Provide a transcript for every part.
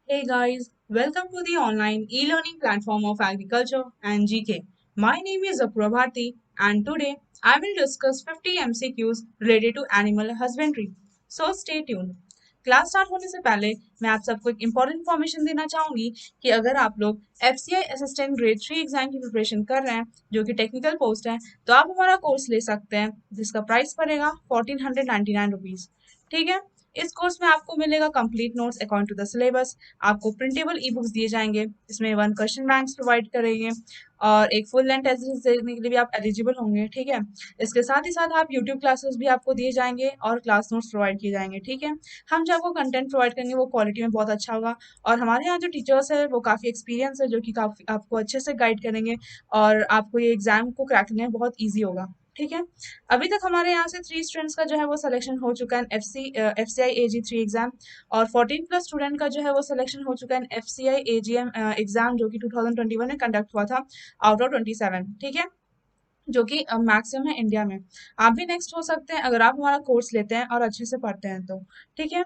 Hey guys, welcome to the online e-learning platform of agriculture and GK. My name is Apurva Bharti and today I will discuss 50 MCQs related to animal husbandry. So stay tuned. Class start होने से पहले मैं आप सबको एक important information देना चाहूंगी कि अगर आप लोग FCI असिस्टेंट ग्रेड 3 एग्जाम की प्रिपरेशन कर रहे हैं जो कि टेक्निकल पोस्ट है तो आप हमारा कोर्स ले सकते हैं जिसका प्राइस पड़ेगा 1499 रुपीज़। ठीक है। इस कोर्स में आपको मिलेगा complete notes according to the syllabus. आपको प्रिंटेबल ई बुक्स दिए जाएंगे, इसमें 1 क्वेश्चन बैंक्स प्रोवाइड करेंगे और एक फुल लेंथ टेस्ट देने के लिए भी आप एलिजिबल होंगे। ठीक है। इसके साथ ही साथ आप यूट्यूब क्लासेस भी आपको दिए जाएंगे और क्लास नोट्स प्रोवाइड किए जाएंगे। ठीक है। हम जो आपको कंटेंट प्रोवाइड करेंगे वो क्वालिटी में बहुत अच्छा होगा और हमारे यहाँ जो टीचर्स है वो काफ़ी एक्सपीरियंस है जो कि काफ़ी आपको अच्छे से गाइड करेंगे और आपको ये एग्जाम को क्रैक करने में बहुत ईजी होगा। ठीक है। अभी तक हमारे यहाँ से 3 स्टूडेंट्स का जो है वो सिलेक्शन हो चुका है FCI AG3 एग्जाम और 14+ स्टूडेंट का जो है वो सिलेक्शन हो चुका है FCI AGM एग्जाम जो कि 2021 में कंडक्ट हुआ था आउट ऑफ 27। ठीक है। जो कि मैक्सिमम है इंडिया में। आप भी नेक्स्ट हो सकते हैं अगर आप हमारा कोर्स लेते हैं और अच्छे से पढ़ते हैं तो। ठीक है।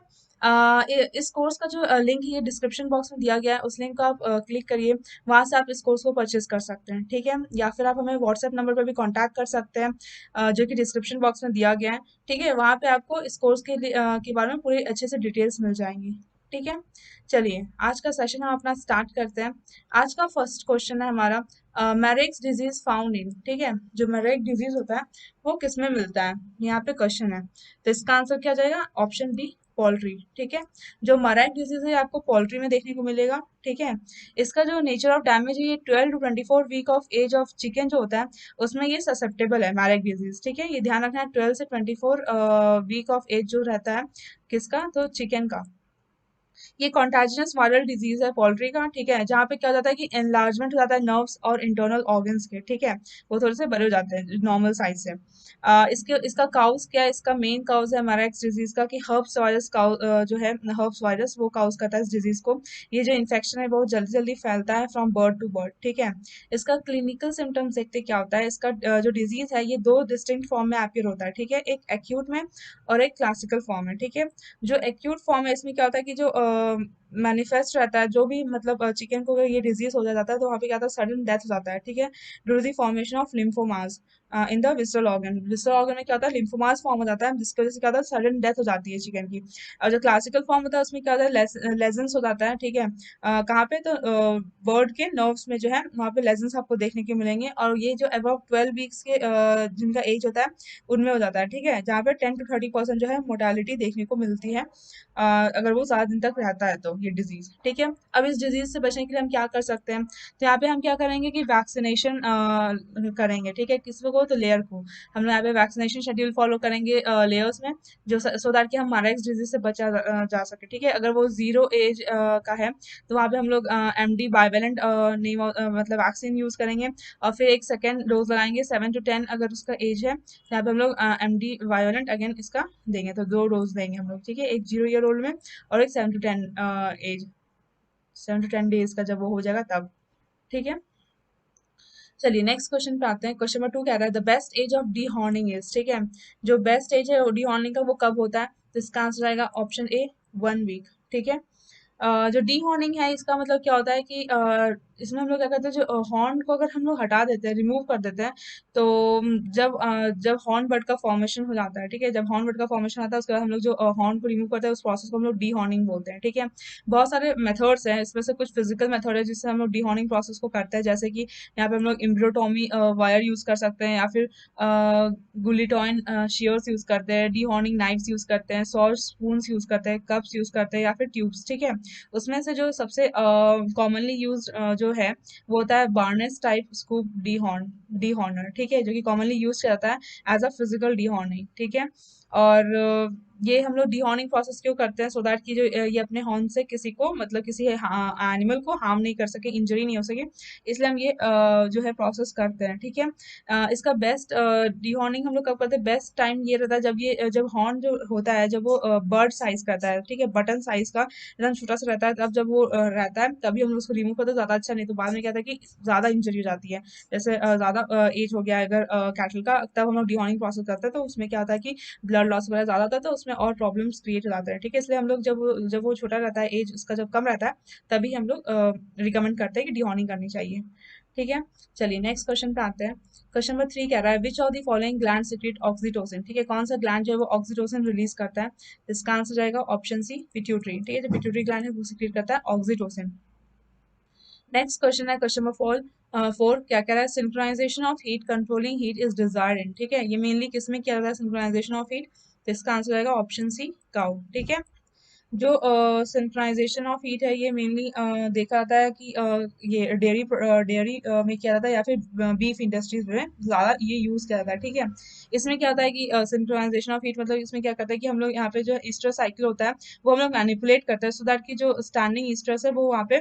इस कोर्स का जो लिंक है ये डिस्क्रिप्शन बॉक्स में दिया गया है, उस लिंक को आप क्लिक करिए, वहाँ से आप इस कोर्स को परचेज कर सकते हैं। ठीक है। या फिर आप हमें व्हाट्सएप नंबर पर भी कांटेक्ट कर सकते हैं जो कि डिस्क्रिप्शन बॉक्स में दिया गया है। ठीक है। वहाँ पे आपको इस कोर्स के बारे में पूरी अच्छे से डिटेल्स मिल जाएंगी। ठीक है। चलिए आज का सेशन हम अपना स्टार्ट करते हैं। आज का फर्स्ट क्वेश्चन है हमारा मैरेक्स डिजीज फाउंड इन। ठीक है। जो मैरेक डिजीज होता है वो किस में मिलता है, यहाँ पे क्वेश्चन है। तो इसका आंसर क्या जाएगा? Option D, poultry. ठीक है। जो मराइक डिजीज है आपको पोल्ट्री में देखने को मिलेगा। ठीक है। इसका जो नेचर ऑफ डैमेज है ये 12 to 24 week of age of chicken जो होता है उसमें ये ससेप्टेबल है मैरेक डिजीज। ठीक है। ये ध्यान रखना है 12 से 24 वीक ऑफ एज जो रहता है किसका, तो चिकन का। ये कॉन्टाजियस वायरल डिजीज है पोल्ट्री का। ठीक है। जहाँ पे क्या हो जाता है कि एनलार्जमेंट हो जाता है नर्व्स और इंटरनल ऑर्गन्स के। ठीक है। वो थोड़े से बड़े हो जाते हैं नॉर्मल साइज से। इसका काउस क्या है, इसका मेन काउस है हमारा एक्स डिजीज का कि हर्ब्स वायरस जो है हर्ब्स वायरस वो काउस करता है इस डिजीज को। ये जो इन्फेक्शन है बहुत जल्दी जल्दी फैलता है फ्रॉम बर्ड टू बर्ड। ठीक है। इसका क्लिनिकल सिम्टम्स देखते क्या होता है। इसका जो डिजीज है ये दो डिस्टिंक्ट फॉर्म में अपीयर होता है। ठीक है। एक एक्यूट में और एक क्लासिकल फॉर्म है। ठीक है। जो एक्यूट फॉर्म है इसमें क्या होता है कि जो मैनिफेस्ट रहता है जो भी मतलब चिकन को अगर ये डिजीज हो जाता है तो वहाँ पे क्या होता है सडन डेथ हो जाता है। ठीक है। Due to the formation of lymphomas in the visceral organ. Visceral organ में क्या होता है लिम्फोमास फॉर्म हो जाता है जिसकी वजह से क्या होता है सडन डेथ हो जाती है चिकन की। और जो क्लासिकल फॉर्म होता है उसमें क्या होता है लेजन्स हो जाता है। ठीक है। कहाँ पे तो बर्ड के नर्व्स में जो है वहाँ पे लेजन्स आपको देखने को मिलेंगे और ये जो अबाउट 12 वीक्स के जिनका एज होता है उनमें हो जाता है। ठीक है। जहाँ पे 10 to 30% जो है मोर्टेलिटी देखने को मिलती है अगर वो ज़्यादा दिन तक रहता है तो ये डिजीज़। ठीक है। अब इस डिजीज़ से बचने के लिए हम क्या कर सकते हैं, तो यहाँ पे हम क्या करेंगे कि वैक्सीनेशन करेंगे। ठीक है। किसको को, तो लेयर को हम लोग यहाँ पे वैक्सीनेशन शेड्यूल फॉलो करेंगे लेयर्स में जो सो दैट कि हम हमारा इस डिजीज से बचा जा सके। ठीक है। अगर वो 0 एज का है तो वहाँ पे हम लोग MD बाइवेलेंट नेम मतलब वैक्सीन यूज़ करेंगे और फिर एक सेकेंड डोज लगाएंगे 7 to 10 अगर उसका एज है तो यहाँ पे हम लोग MD बाइवेलेंट अगेन इसका देंगे तो 2 डोज देंगे हम लोग। ठीक है। एक 0 ईयर ओल्ड में और एक 7 to 10 एज 7 to 10 डेज का जब वो हो जाएगा तब। ठीक है। चलिए नेक्स्ट क्वेश्चन पे आते हैं। क्वेश्चन नंबर 2 कह रहा है the best age of dehorning is. ठीक है। जो बेस्ट एज है डी हॉर्निंग का वो कब होता है, तो इसका आंसर आएगा ऑप्शन ए, 1 वीक। ठीक है। जो डी हॉर्निंग है इसका मतलब क्या होता है कि इसमें हम लोग क्या करते हैं जो हॉर्न को अगर हम लोग हटा देते हैं रिमूव कर देते हैं तो जब हॉर्न बर्ड का फॉर्मेशन हो जाता है। ठीक है। जब हॉर्न बर्ड का फॉर्मेशन आता है उसके बाद हम लोग जो हॉर्न को रिमूव करते हैं उस प्रोसेस को हम लोग डी हॉर्निंग बोलते हैं। ठीक है। बहुत सारे मेथड्स हैं, इसमें से कुछ फिजिकल मेथड है जिससे हम लोग डी हॉर्निंग प्रोसेस को करते हैं, जैसे कि यहाँ पे हम लोग एम्ब्रियोटॉमी वायर यूज कर सकते हैं या फिर गुलिटॉइन शेयर्स यूज करते हैं, डी हॉर्निंग नाइफ्स यूज करते हैं, सॉल्ट स्पून्स यूज करते हैं, कप्स यूज करते हैं या फिर ट्यूब्स। ठीक है। उसमें से जो सबसे कॉमनली यूज जो है वो होता है Barnes type scoop dehorner. ठीक है। जो कि कॉमनली यूज किया जाता है as a physical dehorning. ठीक है। और ये हम लोग डी हॉर्निंग प्रोसेस क्यों करते हैं, सो दैट कि जो ये अपने हॉर्न से किसी को मतलब किसी एनिमल को हार्म नहीं कर सके, इंजरी नहीं हो सके, इसलिए हम ये जो है प्रोसेस करते हैं। ठीक है। इसका बेस्ट डी हॉर्निंग हम लोग कब करते हैं, बेस्ट टाइम ये रहता है जब ये जब हॉर्न जो होता है जब वो बर्ड साइज का रहता है। ठीक है। बटन साइज का एकदम छोटा सा रहता है तब जब वो रहता है तभी हम लोग उसको रिमूव करते हैं, ज्यादा अच्छा नहीं तो बाद में क्या था कि ज्यादा इंजरी हो जाती है। जैसे ज्यादा एज हो गया है अगर कैटल का तब हम लोग डिहॉर्निंग प्रोसेस करते हैं तो उसमें क्या होता है कि ब्लड लॉस वगैरह ज्यादा होता है तो उसमें में और प्रॉब्लम्स क्रिएट हो जाते हैं, ठीक है। इसलिए हम लोग जब वो छोटा रहता है, एज उसका जब कम रहता है, तभी हम लोग रिकमेंड करते हैं कि डिहॉर्निंग करनी चाहिए, ठीक है। चलिए नेक्स्ट क्वेश्चन पे आते हैं। क्वेश्चन नंबर 3 कह रहा है which of the following gland secret oxytocin, ठीक है। कौन सा ग्लैंड जो है वो ऑक्सीटोसिन रिलीज करता है? इसका आंसर जाएगा ऑप्शन सी, पिट्यूटरी, ठीक है। जो पिट्यूटरी ग्लैंड है वो सीक्रेट करता है ऑक्सीटोसिन। नेक्स्ट क्वेश्चन है क्वेश्चन नंबर 4 क्या कह रहा है synchronization of heat controlling heat is desired in, ठीक है। ये मेनली किस में किया जाता है सिंक्रोनाइजेशन ऑफ हीट? तो इसका आंसर आएगा ऑप्शन सी, काउ, ठीक है। जो सिंक्रोनाइजेशन ऑफ हीट है ये मेनली देखा जाता है कि ये डेयरी में किया जाता है या फिर बीफ इंडस्ट्रीज में ज़्यादा ये यूज़ किया जाता है, ठीक है। इसमें क्या होता है कि सिंक्रोनाइजेशन ऑफ हीट मतलब इसमें क्या करता है कि हम लोग यहाँ पे जो ईस्टर साइकिल होता है वो हम लोग मैनिपुलेट करते हैं, सो दैट की जो स्टैंडिंग ईस्टर्स है वो वहाँ पे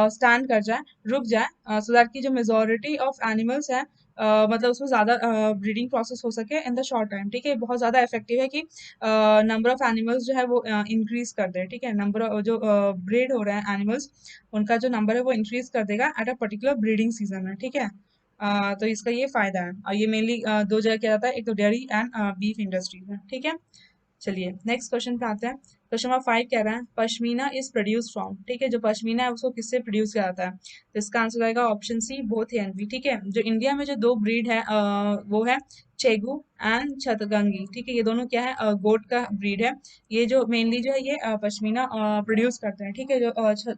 स्टैंड कर जाए, रुक जाए, सो दैट की जो मेजोरिटी ऑफ एनिमल्स है मतलब उसमें ज़्यादा ब्रीडिंग प्रोसेस हो सके इन द शॉर्ट टाइम, ठीक है। बहुत ज़्यादा इफेक्टिव है कि नंबर ऑफ एनिमल्स जो है वो इंक्रीज कर दे, ठीक है। नंबर जो ब्रीड हो रहे हैं एनिमल्स उनका जो नंबर है वो इंक्रीज कर देगा at a particular breeding season में, ठीक है। तो इसका ये फायदा है और ये मेनली दो जगह किया जाता है, एक तो डेयरी एंड बीफ इंडस्ट्रीज में, ठीक है। चलिए नेक्स्ट क्वेश्चन पे आते हैं। क्वेश्चन नंबर 5 कह रहा है पश्मीना इज प्रोड्यूस फ्रॉम, ठीक है। जो पश्मीना है उसको किससे प्रोड्यूस किया जाता है? तो इसका आंसर आएगा option C, both and B, ठीक है। जो इंडिया में जो दो ब्रीड है वो है चेगू एंड छतगंगी, ठीक है। ये दोनों क्या है गोट का ब्रीड है। ये जो मेनली जो है ये पश्मीना प्रोड्यूस करते हैं, ठीक है।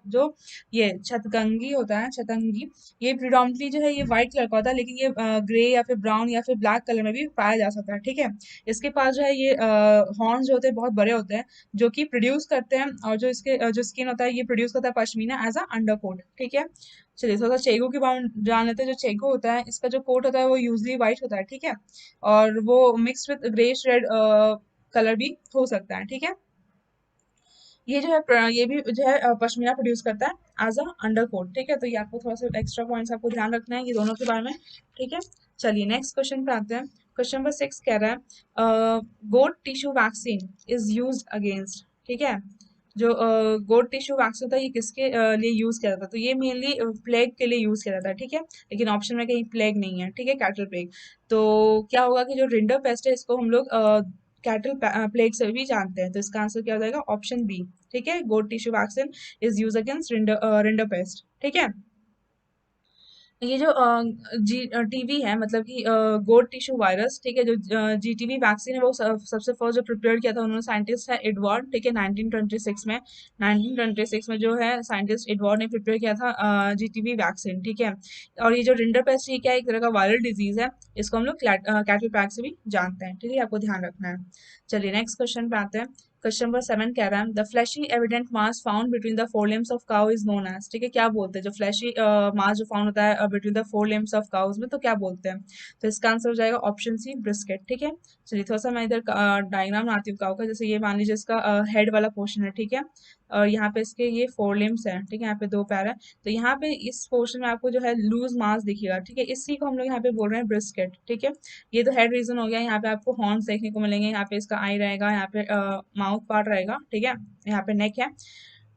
जो ये छतगंगी होता है, छतंगी, ये प्रिडोमिनेटली जो है ये व्हाइट कलर का होता है, लेकिन ये ग्रे या फिर ब्राउन या फिर ब्लैक कलर में भी पाया जा सकता है, ठीक है। इसके पास जो है ये हॉर्न्स जो होते हैं बहुत बड़े होते हैं, जो कि प्रोड्यूस करते हैं, और जो इसके जो स्किन होता है ये प्रोड्यूस करता है पश्मीना एज अ अंडरकोट, ठीक है। चलिए थोड़ा सा चेगू के बारे में जान लेते हैं। जो चेगू होता है इसका जो कोट होता है वो यूजली व्हाइट होता है, ठीक है। और वो mix with greyish red colour भी हो सकता है, ठीक है। ये जो है ये भी जो है पश्मीना प्रोड्यूस करता है एज अ अंडरकोट, ठीक है। तो ये आपको थोड़ा सा एक्स्ट्रा पॉइंट्स आपको ध्यान रखना है ये दोनों के बारे में, ठीक है। चलिए नेक्स्ट क्वेश्चन पे आते हैं। क्वेश्चन नंबर 6 कह रहा है goat tissue vaccine is used against, ठीक है। जो गोट टिश्यू वैक्सीन होता है ये किसके लिए यूज किया जाता है? तो ये मेनली प्लेग के लिए यूज किया जाता है, ठीक है। लेकिन ऑप्शन में कहीं प्लेग नहीं है, ठीक है, कैटल प्लेग। तो क्या होगा कि जो रिंडर पेस्ट है इसको हम लोग कैटल प्लेग से भी जानते हैं, तो इसका आंसर क्या हो जाएगा ऑप्शन बी, ठीक है। Goat tissue vaccine is use against rinderpest, ठीक है। ये जो टीवी है मतलब कि गोट टिश्यू वायरस, ठीक है। जो जीटीवी वैक्सीन है वो सबसे फर्स्ट जो प्रिपेयर किया था उन्होंने साइंटिस्ट है एडवर्ड, ठीक है, 1926 में। 1926 में जो है साइंटिस्ट एडवर्ड ने प्रिपेयर किया था जीटीवी वैक्सीन, ठीक है। और ये जो रिंडर पेस्ट ये क्या है, एक तरह का वायरल डिजीज है। इसको हम लोग कैटल पैक से भी जानते हैं, ठीक है, आपको ध्यान रखना है। चलिए नेक्स्ट क्वेश्चन पे आते हैं। क्वेश्चन नंबर 7 कह रहा है the fleshy evident mass found between the four limbs of cow is known as, ठीक है। क्या बोलते हैं जो फ्लैशी मास जो फाउंड होता है between the four limbs of cows में, तो क्या बोलते हैं? तो इसका आंसर हो जाएगा ऑप्शन सी, ब्रिस्केट, ठीक है। चलिए थोड़ा सा मैं इधर डायग्राम बनाती हूँ काउ का। जैसे ये मान लीजिए इसका हेड वाला पोर्शन है, ठीक है। और यहाँ पे इसके ये फोर लिम्स है, ठीक है। यहाँ पे दो पैर है, तो यहाँ पे इस पोर्शन में आपको जो है लूज मास दिखेगा, ठीक है। इसी को हम लोग यहाँ पे बोल रहे हैं ब्रिस्केट, ठीक है। ये तो हेड रीजन हो गया। यहाँ पे आपको हॉर्न्स देखने को मिलेंगे, यहाँ पे इसका आई रहेगा, यहाँ पे माउथ पार्ट रहेगा, ठीक है। यहाँ पे नेक है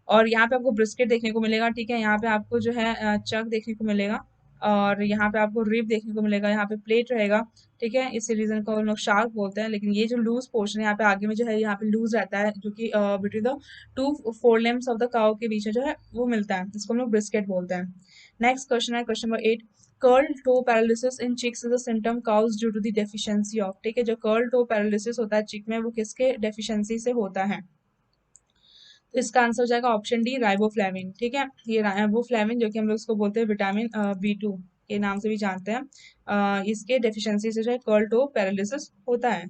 और यहाँ पे आपको ब्रिस्केट देखने को मिलेगा, ठीक है। यहाँ पे आपको जो है चक देखने को मिलेगा और यहाँ पे आपको रिब देखने को मिलेगा, यहाँ पे प्लेट रहेगा, ठीक है। इसी रीजन को हम लोग शार्क बोलते हैं। लेकिन ये जो लूज पोर्शन है यहाँ पे आगे में जो है यहाँ पे लूज रहता है, जो कि between the two four limbs of the cow के बीच में जो है वो मिलता है, इसको हम लोग ब्रिस्केट बोलते हैं। नेक्स्ट क्वेश्चन है question number 8 curl toe paralysis in chicks is a symptom cause due to the deficiency of, ठीक है। जो कर्ल टो पैरालिसिस होता है चिक में वो किसके डेफिशिएंसी से होता है? तो इसका आंसर हो जाएगा ऑप्शन डी, राइबोफ्लेविन, ठीक है। ये राइबोफ्लेविन जो कि हम लोग इसको बोलते हैं विटामिन B2 के नाम से भी जानते हैं, इसके डेफिशिएंसी से जो है कर्ल टो पैरालिसिस होता है,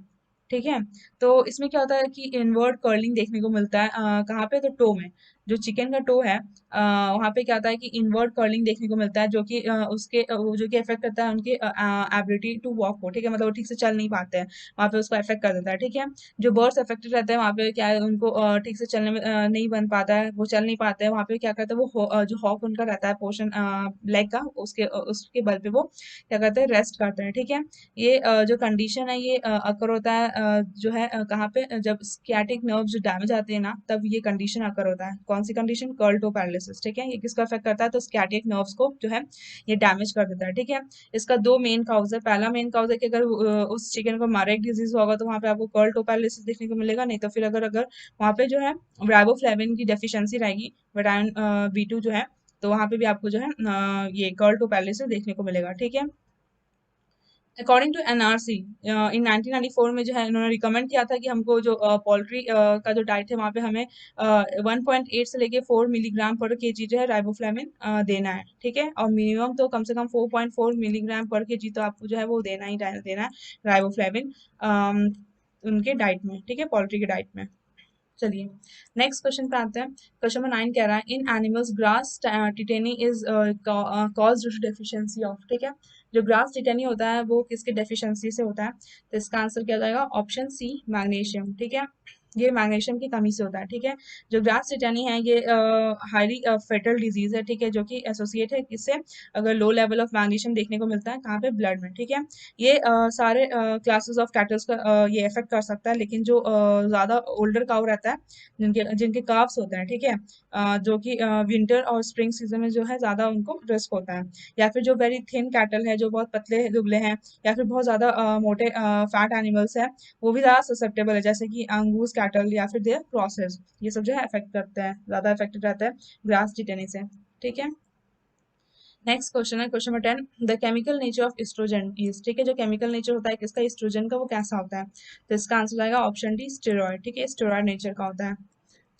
ठीक है। तो इसमें क्या होता है कि इनवर्ट कर्लिंग देखने को मिलता है कहाँ पे? तो टो में। जो चिकन का टो है वहाँ पे क्या होता है कि इनवर्ट कर्लिंग देखने को मिलता है, जो कि उसके वो जो कि इफेक्ट करता है उनके एबिलिटी टू वॉक को, ठीक है। मतलब वो ठीक से चल नहीं पाते हैं, वहाँ पे उसको इफेक्ट कर देता है, ठीक है। जो बर्ड्स अफेक्टेड रहते हैं वहाँ पे क्या है उनको ठीक से चलने में नहीं बन पाता है, वो चल नहीं पाते हैं। वहाँ पे क्या करते हैं वो जो हॉक उनका रहता है पोर्शन लेग का, उसके बल पे वो क्या करते हैं रेस्ट करते हैं, ठीक है। ये जो कंडीशन है ये अकर होता है जो है कहाँ पे जब स्कियाटिक नर्व जो डैमेज आते हैं ना तब ये कंडीशन अकर होता है कौन सी कंडीशन, कर्ल टो पैरालिसिस, ठीक है। ये किसको अफेक्ट करता है, तो स्कैटिक नर्व्स को जो है ये डैमेज कर देता है, ठीक है। इसका दो मेन काउज है, पहला मेन काउज है कि अगर उस चिकन को मारेक डिजीज होगा तो वहाँ पे आपको कर्ल टो पैरालिसिस देखने को मिलेगा, नहीं तो फिर अगर अगर वहाँ पे जो है राइबोफ्लेविन की डेफिशिएंसी रहेगी, विटामिन B2 जो है, तो वहाँ पे भी आपको जो है ये कर्ल टो पैरालिसिस देखने को मिलेगा, ठीक है। अकॉर्डिंग टू एनआरसी इन 1994 में जो है इन्होंने रिकमेंड किया था कि हमको जो पोल्ट्री का जो डाइट है वहाँ पे हमें 1.8 से लेके 4 मिलीग्राम पर केजी जो है राइबोफ्लेविन देना है, ठीक है। और मिनिमम तो कम से कम 4.4 मिलीग्राम पर केजी तो आपको जो है वो देना ही देना है राइबोफ्लेविन उनके डाइट में, ठीक है, पोल्ट्री के डाइट में। चलिए नेक्स्ट क्वेश्चन पे आते हैं। क्वेश्चन नंबर 9 कह रहा है in animals grass tetany is cause due to deficiency of, ठीक है। जो ग्रास टिटेनी होता है वो किसके डेफिशिएंसी से होता है, तो इसका आंसर क्या जाएगा, ऑप्शन सी मैग्नीशियम, ठीक है। ये मैग्नीशियम की कमी से होता है, ठीक है। जो ग्रास टिटेनी है ये हाईली फेटल डिजीज है, ठीक है, जो कि एसोसिएट है किससे, अगर लो लेवल ऑफ मैग्नीशियम देखने को मिलता है कहाँ पे, ब्लड में, ठीक है। ये सारे क्लासेस ऑफ कैटल्स का ये इफेक्ट कर सकता है, लेकिन जो ज्यादा ओल्डर काउ रहता है, जिनके जिनके काफ्स होते हैं, ठीक है, जो कि विंटर और स्प्रिंग सीजन में जो है ज्यादा उनको रिस्क होता है, या फिर जो वेरी थिन कैटल है, जो बहुत पतले दुबले हैं, या फिर बहुत ज्यादा मोटे फैट एनिमल्स हैं, वो भी ज्यादा ससेप्टेबल है, जैसे कि अंगूस कैटल या फिर देयर क्रॉसेस, ये सब जो है अफेक्ट करते हैं, ज्यादा अफेक्टेड रहता है ग्रास टिटेनी से, ठीक है। नेक्स्ट क्वेश्चन है question number 10 the chemical nature of oestrogen is, ठीक है। जो केमिकल नेचर होता है किसका, एस्ट्रोजन का, वो कैसा होता है, तो इसका आंसर आएगा ऑप्शन डी स्टेरॉयड, ठीक है, स्टेरॉयड नेचर का होता है।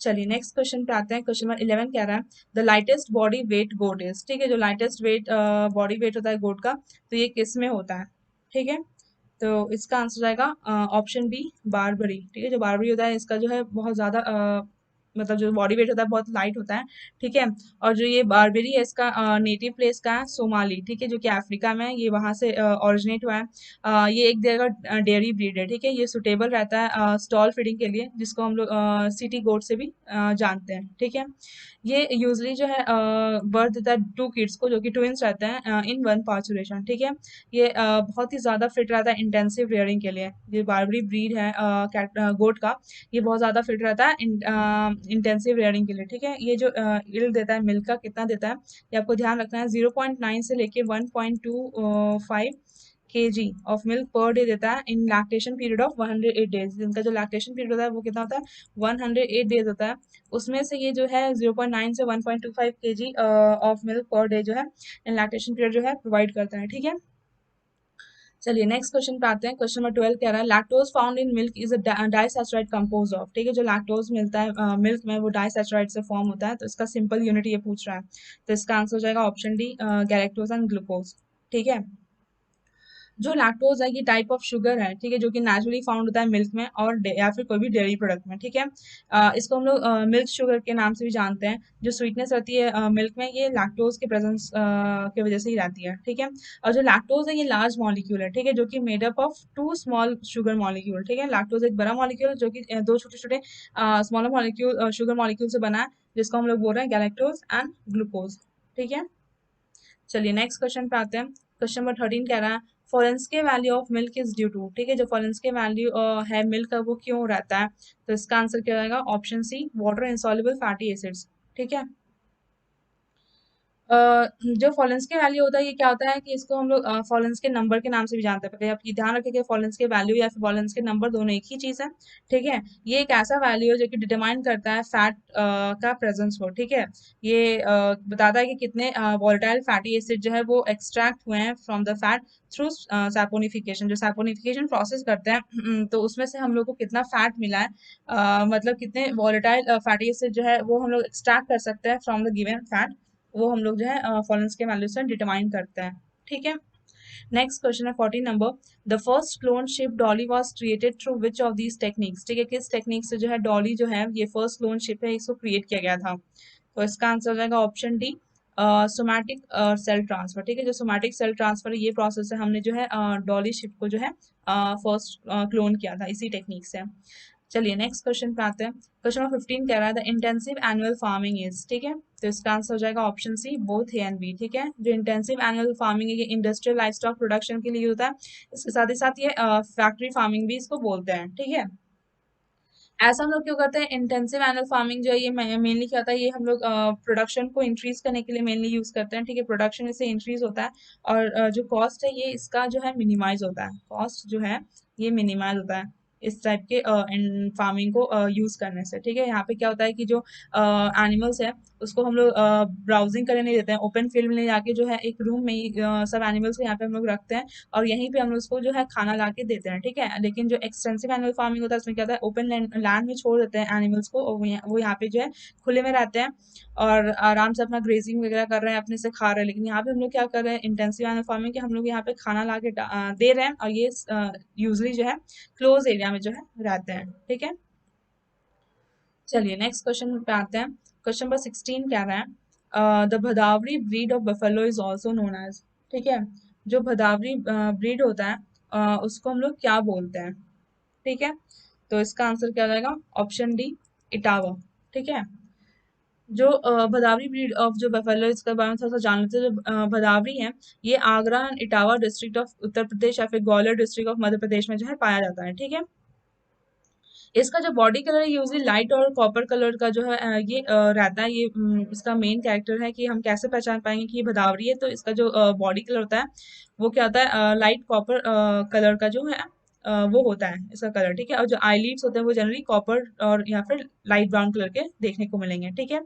चलिए नेक्स्ट क्वेश्चन पे आते हैं। क्वेश्चन नंबर 11 कह रहा है the lightest body weight goat is, ठीक है। जो लाइटेस्ट वेट बॉडी वेट होता है गोट का, तो ये किस में होता है, ठीक है। तो इसका आंसर आएगा ऑप्शन बी बारबरी, ठीक है। जो बारबरी होता है इसका जो है बहुत ज्यादा मतलब जो बॉडी वेट होता है बहुत लाइट होता है, ठीक है। और जो ये बारबेरी है इसका नेटिव प्लेस का है सोमाली, ठीक है, जो कि अफ्रीका में है, ये वहां से ओरिजिनेट हुआ है। ये एक जगह का डेयरी ब्रीड है, ठीक है। ये सुटेबल रहता है स्टॉल फीडिंग के लिए, जिसको हम लोग सिटी गोट से भी जानते हैं, ठीक है। ये यूजली जो है बर्थ देता है 2 किड्स को, जो कि ट्विंस रहते हैं इन वन पार्चुरेशन, ठीक है। ये बहुत ही ज्यादा फिट रहता है इंटेंसिव रेयरिंग के लिए, ये बारबरी ब्रीड है गोट का, ये बहुत ज्यादा फिट रहता है इंटेंसिव रेयरिंग के लिए, ठीक है। ये जो इल्ड देता है मिल्क का कितना देता है, ये आपको ध्यान रखना है, 0.9 से लेके 1.25 kg of milk per day देता है इन लैक्टेशन पीरियड ऑफ 108 डेज। इनका जो लैक्टेशन पीरियड होता है वो कितना होता है, 108 डेज होता है। उसमें से ये जो है 0.9 से 1.25 kg of milk per day जो है इन लैक्टेशन पीरियड जो है प्रोवाइड करता है, ठीक है। चलिए नेक्स्ट क्वेश्चन पे आते हैं। क्वेश्चन नंबर 12 कह रहा है lactose found in milk is a disaccharide compose of, ठीक है। जो लैक्टोज मिलता है मिल्क में वो डाइसैचराइड से फॉर्म होता है, तो इसका सिंपल यूनिट ये पूछ रहा है, तो इसका आंसर हो जाएगा option D galactose and glucose, ठीक है। जो लैक्टोज है ये टाइप ऑफ शुगर है, ठीक है, जो कि नेचुरली फाउंड होता है मिल्क में और या फिर कोई भी डेयरी प्रोडक्ट में, ठीक है। इसको हम लोग मिल्क शुगर के नाम से भी जानते हैं। जो स्वीटनेस रहती है मिल्क में ये लैक्टोज के प्रेजेंस की वजह से ही रहती है, ठीक है। और जो लैक्टोज है ये लार्ज मॉलिक्यूल है, ठीक है, जो कि made up of 2 small sugar molecule, ठीक है। लैक्टोज एक बड़ा मॉलिक्यूल जो कि दो छोटे छोटे स्मॉलर मॉलिक्यूल शुगर मॉलिक्यूल से बना है, जिसको हम लोग बोल रहे हैं गैलेक्टोज एंड ग्लूकोज, ठीक है। चलिए नेक्स्ट क्वेश्चन पे आते हैं। क्वेश्चन नंबर 13 कह रहा है forensic value of milk is due to, ठीक है। जो फॉरेंसिक वैल्यू है मिल्क का वो क्यों रहता है, तो इसका आंसर क्या रहेगा option C water insoluble fatty acids, ठीक है। जो फॉलेंस के वैल्यू होता है ये क्या होता है कि इसको हम लोग फॉलेंस के नंबर के नाम से भी जानते हैं, पहले आप ये ध्यान रखें कि फॉलेंस के वैल्यू या फिर फॉलेंस के नंबर दोनों एक ही चीज है, ठीक है। ये एक ऐसा वैल्यू है जो कि डिटरमाइन करता है फैट का प्रेजेंस हो, ठीक है। ये बताता है कि कितने वोलेटाइल फैटी एसिड जो है वो एक्सट्रैक्ट हुए हैं from the fat through saponification. जो सैपोनिफिकेशन प्रोसेस करते हैं तो उसमें से हम लोग को कितना फैट मिला है, मतलब कितने वोलेटाइल फैटी एसिड जो है वो हम लोग एक्सट्रैक्ट कर सकते हैं फ्रॉम द गिवन फैट, वो हम लोग जो है फॉरेंस के वैल्यू से डिटरमाइन करते हैं, ठीक है। नेक्स्ट क्वेश्चन है 14 number the first clone ship Dolly was created through which of these techniques, ठीक है। किस टेक्निक से जो है डॉली जो है ये फर्स्ट क्लोन शिप है इसको क्रिएट किया गया था, तो इसका आंसर हो जाएगा option D somatic cell transfer, ठीक है। जो सोमैटिक सेल ट्रांसफर ये प्रोसेस है, हमने जो है डॉली शिप को जो है फर्स्ट क्लोन किया था इसी टेक्निक से। चलिए नेक्स्ट क्वेश्चन पे आते हैं। क्वेश्चन नंबर 15 कह रहा है the intensive annual farming is, ठीक है। तो इसका आंसर हो जाएगा option C both A and B, ठीक है। जो इंटेंसिव एनुअल फार्मिंग है ये इंडस्ट्रियल लाइफ स्टॉक प्रोडक्शन के लिए होता है, इसके साथ ही साथ ये फैक्ट्री फार्मिंग भी इसको बोलते हैं, ठीक है। ऐसा हम लोग क्यों करते हैं, इंटेंसिव एनिमल फार्मिंग जो है ये मेनली क्या होता है, ये हम लोग प्रोडक्शन को इंक्रीज करने के लिए मेनली यूज करते हैं, ठीक है। प्रोडक्शन इससे इंक्रीज होता है और जो कॉस्ट है ये इसका जो है मिनिमाइज होता है, कॉस्ट जो है ये मिनिमाइज होता है इस टाइप के इन फार्मिंग को यूज करने से, ठीक है। यहाँ पे क्या होता है कि जो एनिमल्स है उसको हम लोग ब्राउजिंग करने नहीं देते हैं, ओपन फील्ड में जाके जो है एक रूम में ही सब एनिमल्स को यहाँ पे हम लोग रखते हैं और यहीं पे हम लोग उसको जो है खाना ला के देते हैं, ठीक है। लेकिन जो एक्सटेंसिव एनिमल फार्मिंग होता है उसमें क्या होता है, ओपन लैंड में छोड़ देते हैं एनिमल्स को और वो यहाँ पे जो है खुले में रहते हैं और आराम से अपना ग्रेजिंग वगैरह कर रहे हैं, अपने से खा रहे हैं। लेकिन यहाँ पे हम लोग क्या कर रहे हैं, इंटेंसिव एनिमल फार्मिंग के हम लोग यहाँ पे खाना ला के दे रहे हैं और ये यूजली जो है क्लोज एरिया में जो है रहते हैं, ठीक है। चलिए नेक्स्ट क्वेश्चन पे आते हैं। क्वेश्चन नंबर 16 कह रहा है the Bhadawari breed of buffalo is also known as, ठीक है। जो भदावरी ब्रीड होता है उसको हम लोग क्या बोलते हैं, ठीक है। तो इसका आंसर क्या रहेगा, ऑप्शन डी, इटावा, ठीक है। जो भदावरी ब्रीड ऑफ जो बफेलो, इसके बारे में थोड़ा सा जान लेते हैं। जो भदावरी है ये Agra and Etawah district of Uttar Pradesh या फिर ग्वालियर डिस्ट्रिक्ट ऑफ मध्य प्रदेश में जो है पाया जाता है, ठीक है। इसका जो बॉडी कलर है यूजली लाइट और कॉपर कलर का जो है ये रहता है। ये इसका मेन कैरेक्टर है कि हम कैसे पहचान पाएंगे कि ये भदावरी है, तो इसका जो बॉडी कलर होता है वो क्या होता है, लाइट कॉपर कलर का जो है वो होता है इसका कलर, ठीक है। और जो आईलिड्स होते हैं वो जनरली कॉपर और या फिर लाइट ब्राउन कलर के देखने को मिलेंगे, ठीक है।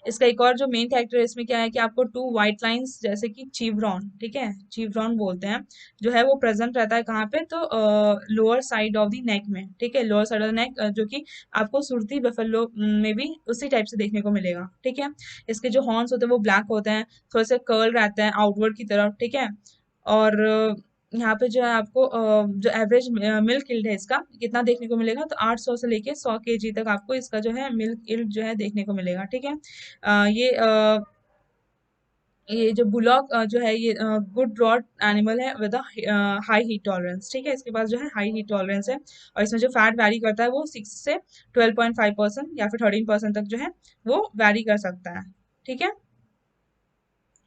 इसका एक और जो मेन कैरेक्टर है इसमें क्या है कि आपको टू व्हाइट लाइंस जैसे कि चीवरॉन, ठीक है, चीवरॉन बोलते हैं, जो है वो प्रेजेंट रहता है कहाँ पे, तो lower side of the neck में, ठीक है। Lower side of the neck जो कि आपको सुरती बफेलो में भी उसी टाइप से देखने को मिलेगा, ठीक है। इसके जो हॉर्न्स होते हैं वो ब्लैक होते हैं, थोड़े से कर्ल रहते हैं आउटवर्ड की तरफ, ठीक है। और यहाँ पे जो है आपको जो एवरेज मिल्क यील्ड है इसका कितना देखने को मिलेगा, तो 800 से लेके 100 केजी तक आपको इसका जो है मिल्क यील्ड जो है देखने को मिलेगा, ठीक है। ये जो बुलॉक जो है ये गुड रॉड एनिमल है विद हाई हीट टॉलरेंस, ठीक है। इसके पास जो है हाई हीट टॉलरेंस है और इसमें जो फैट वैरी करता है वो 6 से 12.5% या फिर 13% तक जो है वो वैरी कर सकता है, ठीक है।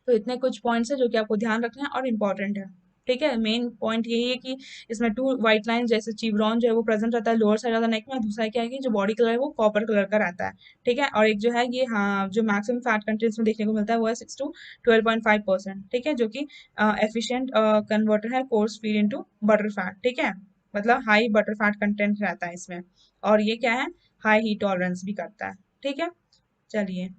तो इतने कुछ पॉइंट्स है जो कि आपको ध्यान रखना है और इम्पोर्टेंट है, ठीक है। मेन पॉइंट यही है कि इसमें टू व्हाइट लाइन जैसे चिवरॉन जो है वो प्रेजेंट रहता है lower side of the neck में। दूसरा क्या है कि जो बॉडी कलर है वो कॉपर कलर का रहता है, ठीक है। और एक जो है ये हाँ जो मैक्सिमम फैट कंटेंट में देखने को मिलता है वो है 6 to 12.5%, ठीक है, जो कि एफिशिएंट कन्वर्टर है course feed into butter fat, ठीक है। मतलब हाई बटर फैट कंटेंट रहता है इसमें और ये क्या है, हाई हीट टॉलरेंस भी करता है, ठीक है। चलिए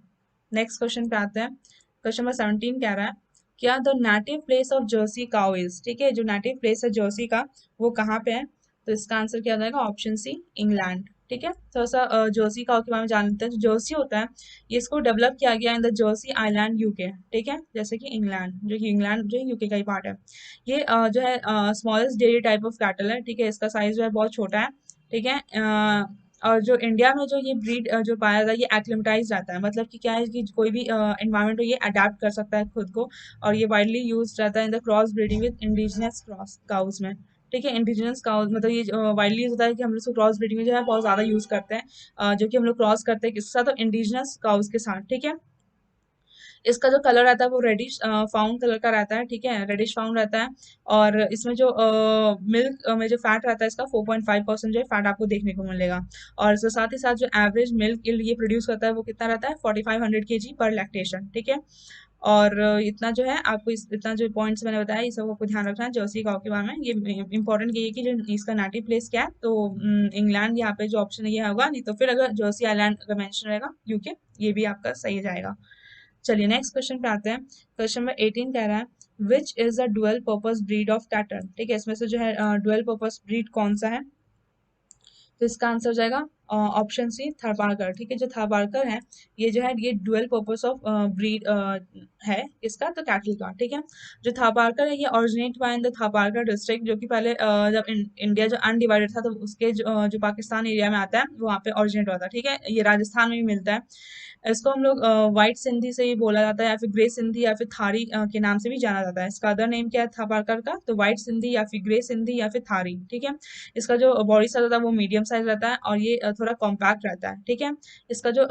नेक्स्ट क्वेश्चन पे आते हैं। क्वेश्चन नंबर 17 कह रहा है क्या the native place of Jersey cow is, ठीक है। जो नेटिव प्लेस है जर्सी का वो कहाँ पे है, तो इसका आंसर क्या जाएगा, ऑप्शन सी, इंग्लैंड, ठीक है। थोड़ा सा जर्सी काउ के बारे में जान लेते हैं। जो जर्सी होता है ये इसको डेवलप किया गया in the Jersey island UK, ठीक है, जैसे कि इंग्लैंड, जो कि इंग्लैंड जो है यूके का ही पार्ट है। ये जो है smallest dairy type of cattle है, ठीक है। इसका साइज जो है बहुत छोटा है, ठीक है। और जो इंडिया में जो ये ब्रीड जो पाया जाता है ये एक्लिमेटाइज रहता है, मतलब कि क्या है कि कोई भी एनवायरनमेंट हो ये अडेप्ट कर सकता है खुद को। और ये वाइडली यूज रहता है in the cross breeding with indigenous cross cows में, ठीक है। इंडिजिनस काउज मतलब ये वाइडली यूज होता है कि हम लोग इसको क्रॉस ब्रीडिंग में जो है बहुत ज्यादा यूज करते हैं, जो कि हम लोग क्रॉस करते हैं किसके साथ, तो इंडिजिनस काउज के साथ, ठीक है। इसका जो कलर रहता है वो रेडिश फाउंड कलर का रहता है, ठीक है, रेडिश फाउंड रहता है। और इसमें जो मिल्क में जो फैट रहता है इसका 4.5% जो है फैट आपको देखने को मिलेगा। और इसके साथ ही साथ जो एवरेज मिल्क ये प्रोड्यूस करता है वो कितना रहता है, 4500 kg पर लैक्टेशन, ठीक है। और इतना जो है आपको इतना जो पॉइंट्स मैंने बताया ये सब आपको ध्यान रखना है जर्सी काऊ के बारे में। ये इंपॉर्टेंट ये है कि जो इसका नेटिव प्लेस क्या है, तो इंग्लैंड यहाँ पे जो ऑप्शन है ये होगा, नहीं तो फिर अगर जर्सी आइलैंड अगर मेंशन रहेगा यूके, ये भी आपका सही जाएगा। चलिए नेक्स्ट क्वेश्चन पे आते हैं। क्वेश्चन नंबर 18 कह रहा है which is the dual purpose breed of cattle, ठीक है। इसमें से जो है डुअल पर्पस ब्रीड कौन सा है, तो इसका आंसर हो जाएगा ऑप्शन सी, थारपारकर, ठीक है। जो थारपारकर है ये जो है ये डुअल पर्पस ऑफ ब्रीड है इसका, तो कैटल का, ठीक है। जो थारपारकर है ये ओरिजिनेट हुआ इन द थारपारकर डिस्ट्रिक्ट, जो कि पहले जब इंडिया जो अनडिवाइडेड था तो उसके जो पाकिस्तान एरिया में आता है वहाँ पे ओरिजिनेट हुआ था, ठीक है। ये राजस्थान में भी मिलता है। इसको हम लोग व्हाइट सिंधी से ही बोला जाता है या फिर ग्रे सिंधी या फिर थारी के नाम से भी जाना जाता है। इसका अदर नेम क्या है थापारकर का, तो व्हाइट सिंधी या फिर ग्रे सिंधी या फिर थारी, ठीक है। इसका जो बॉडी साइज होता है वो मीडियम साइज रहता है और ये थोड़ा कॉम्पैक्ट रहता है, ठीक है। इसका जो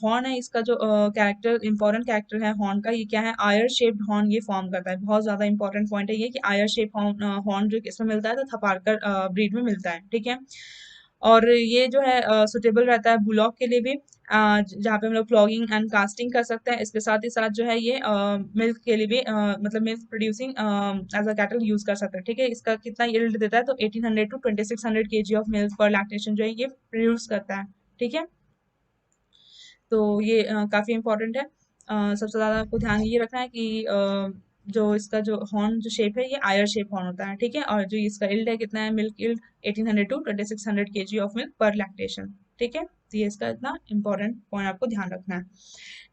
हॉर्न है, इसका जो कैरेक्टर इंपॉर्टेंट कैरेक्टर है हॉर्न का, ये क्या है, आयर शेप्ड हॉर्न ये फॉर्म करता है। बहुत ज्यादा इंपॉर्टेंट पॉइंट है ये कि आयर शेप हॉर्न जो किसमें मिलता है, तो थपारकर ब्रीड में मिलता है, ठीक है। और ये जो है सुटेबल रहता है बुलॉक के लिए भी, जहाँ पे हम लोग फ्लॉगिंग एंड कास्टिंग कर सकते हैं। इसके साथ ही साथ जो है ये मिल्क के लिए भी मतलब milk producing as a cattle use कर सकते हैं। ठीक है, इसका कितना यील्ड देता है, तो 1800 to 2600 KG of milk per lactation जो है ये प्रोड्यूस करता है। ठीक है, तो ये काफ़ी इम्पोर्टेंट है। सबसे ज़्यादा आपको ध्यान ये रखना है कि जो इसका जो हॉर्न जो शेप है ये आयर शेप हॉर्न होता है। ठीक है, और जो इसका इल्ड है कितना है, milk yield 1800 to 2600 KG of milk per lactation. ठीक है, तो ये इसका इतना इंपॉर्टेंट पॉइंट आपको ध्यान रखना है।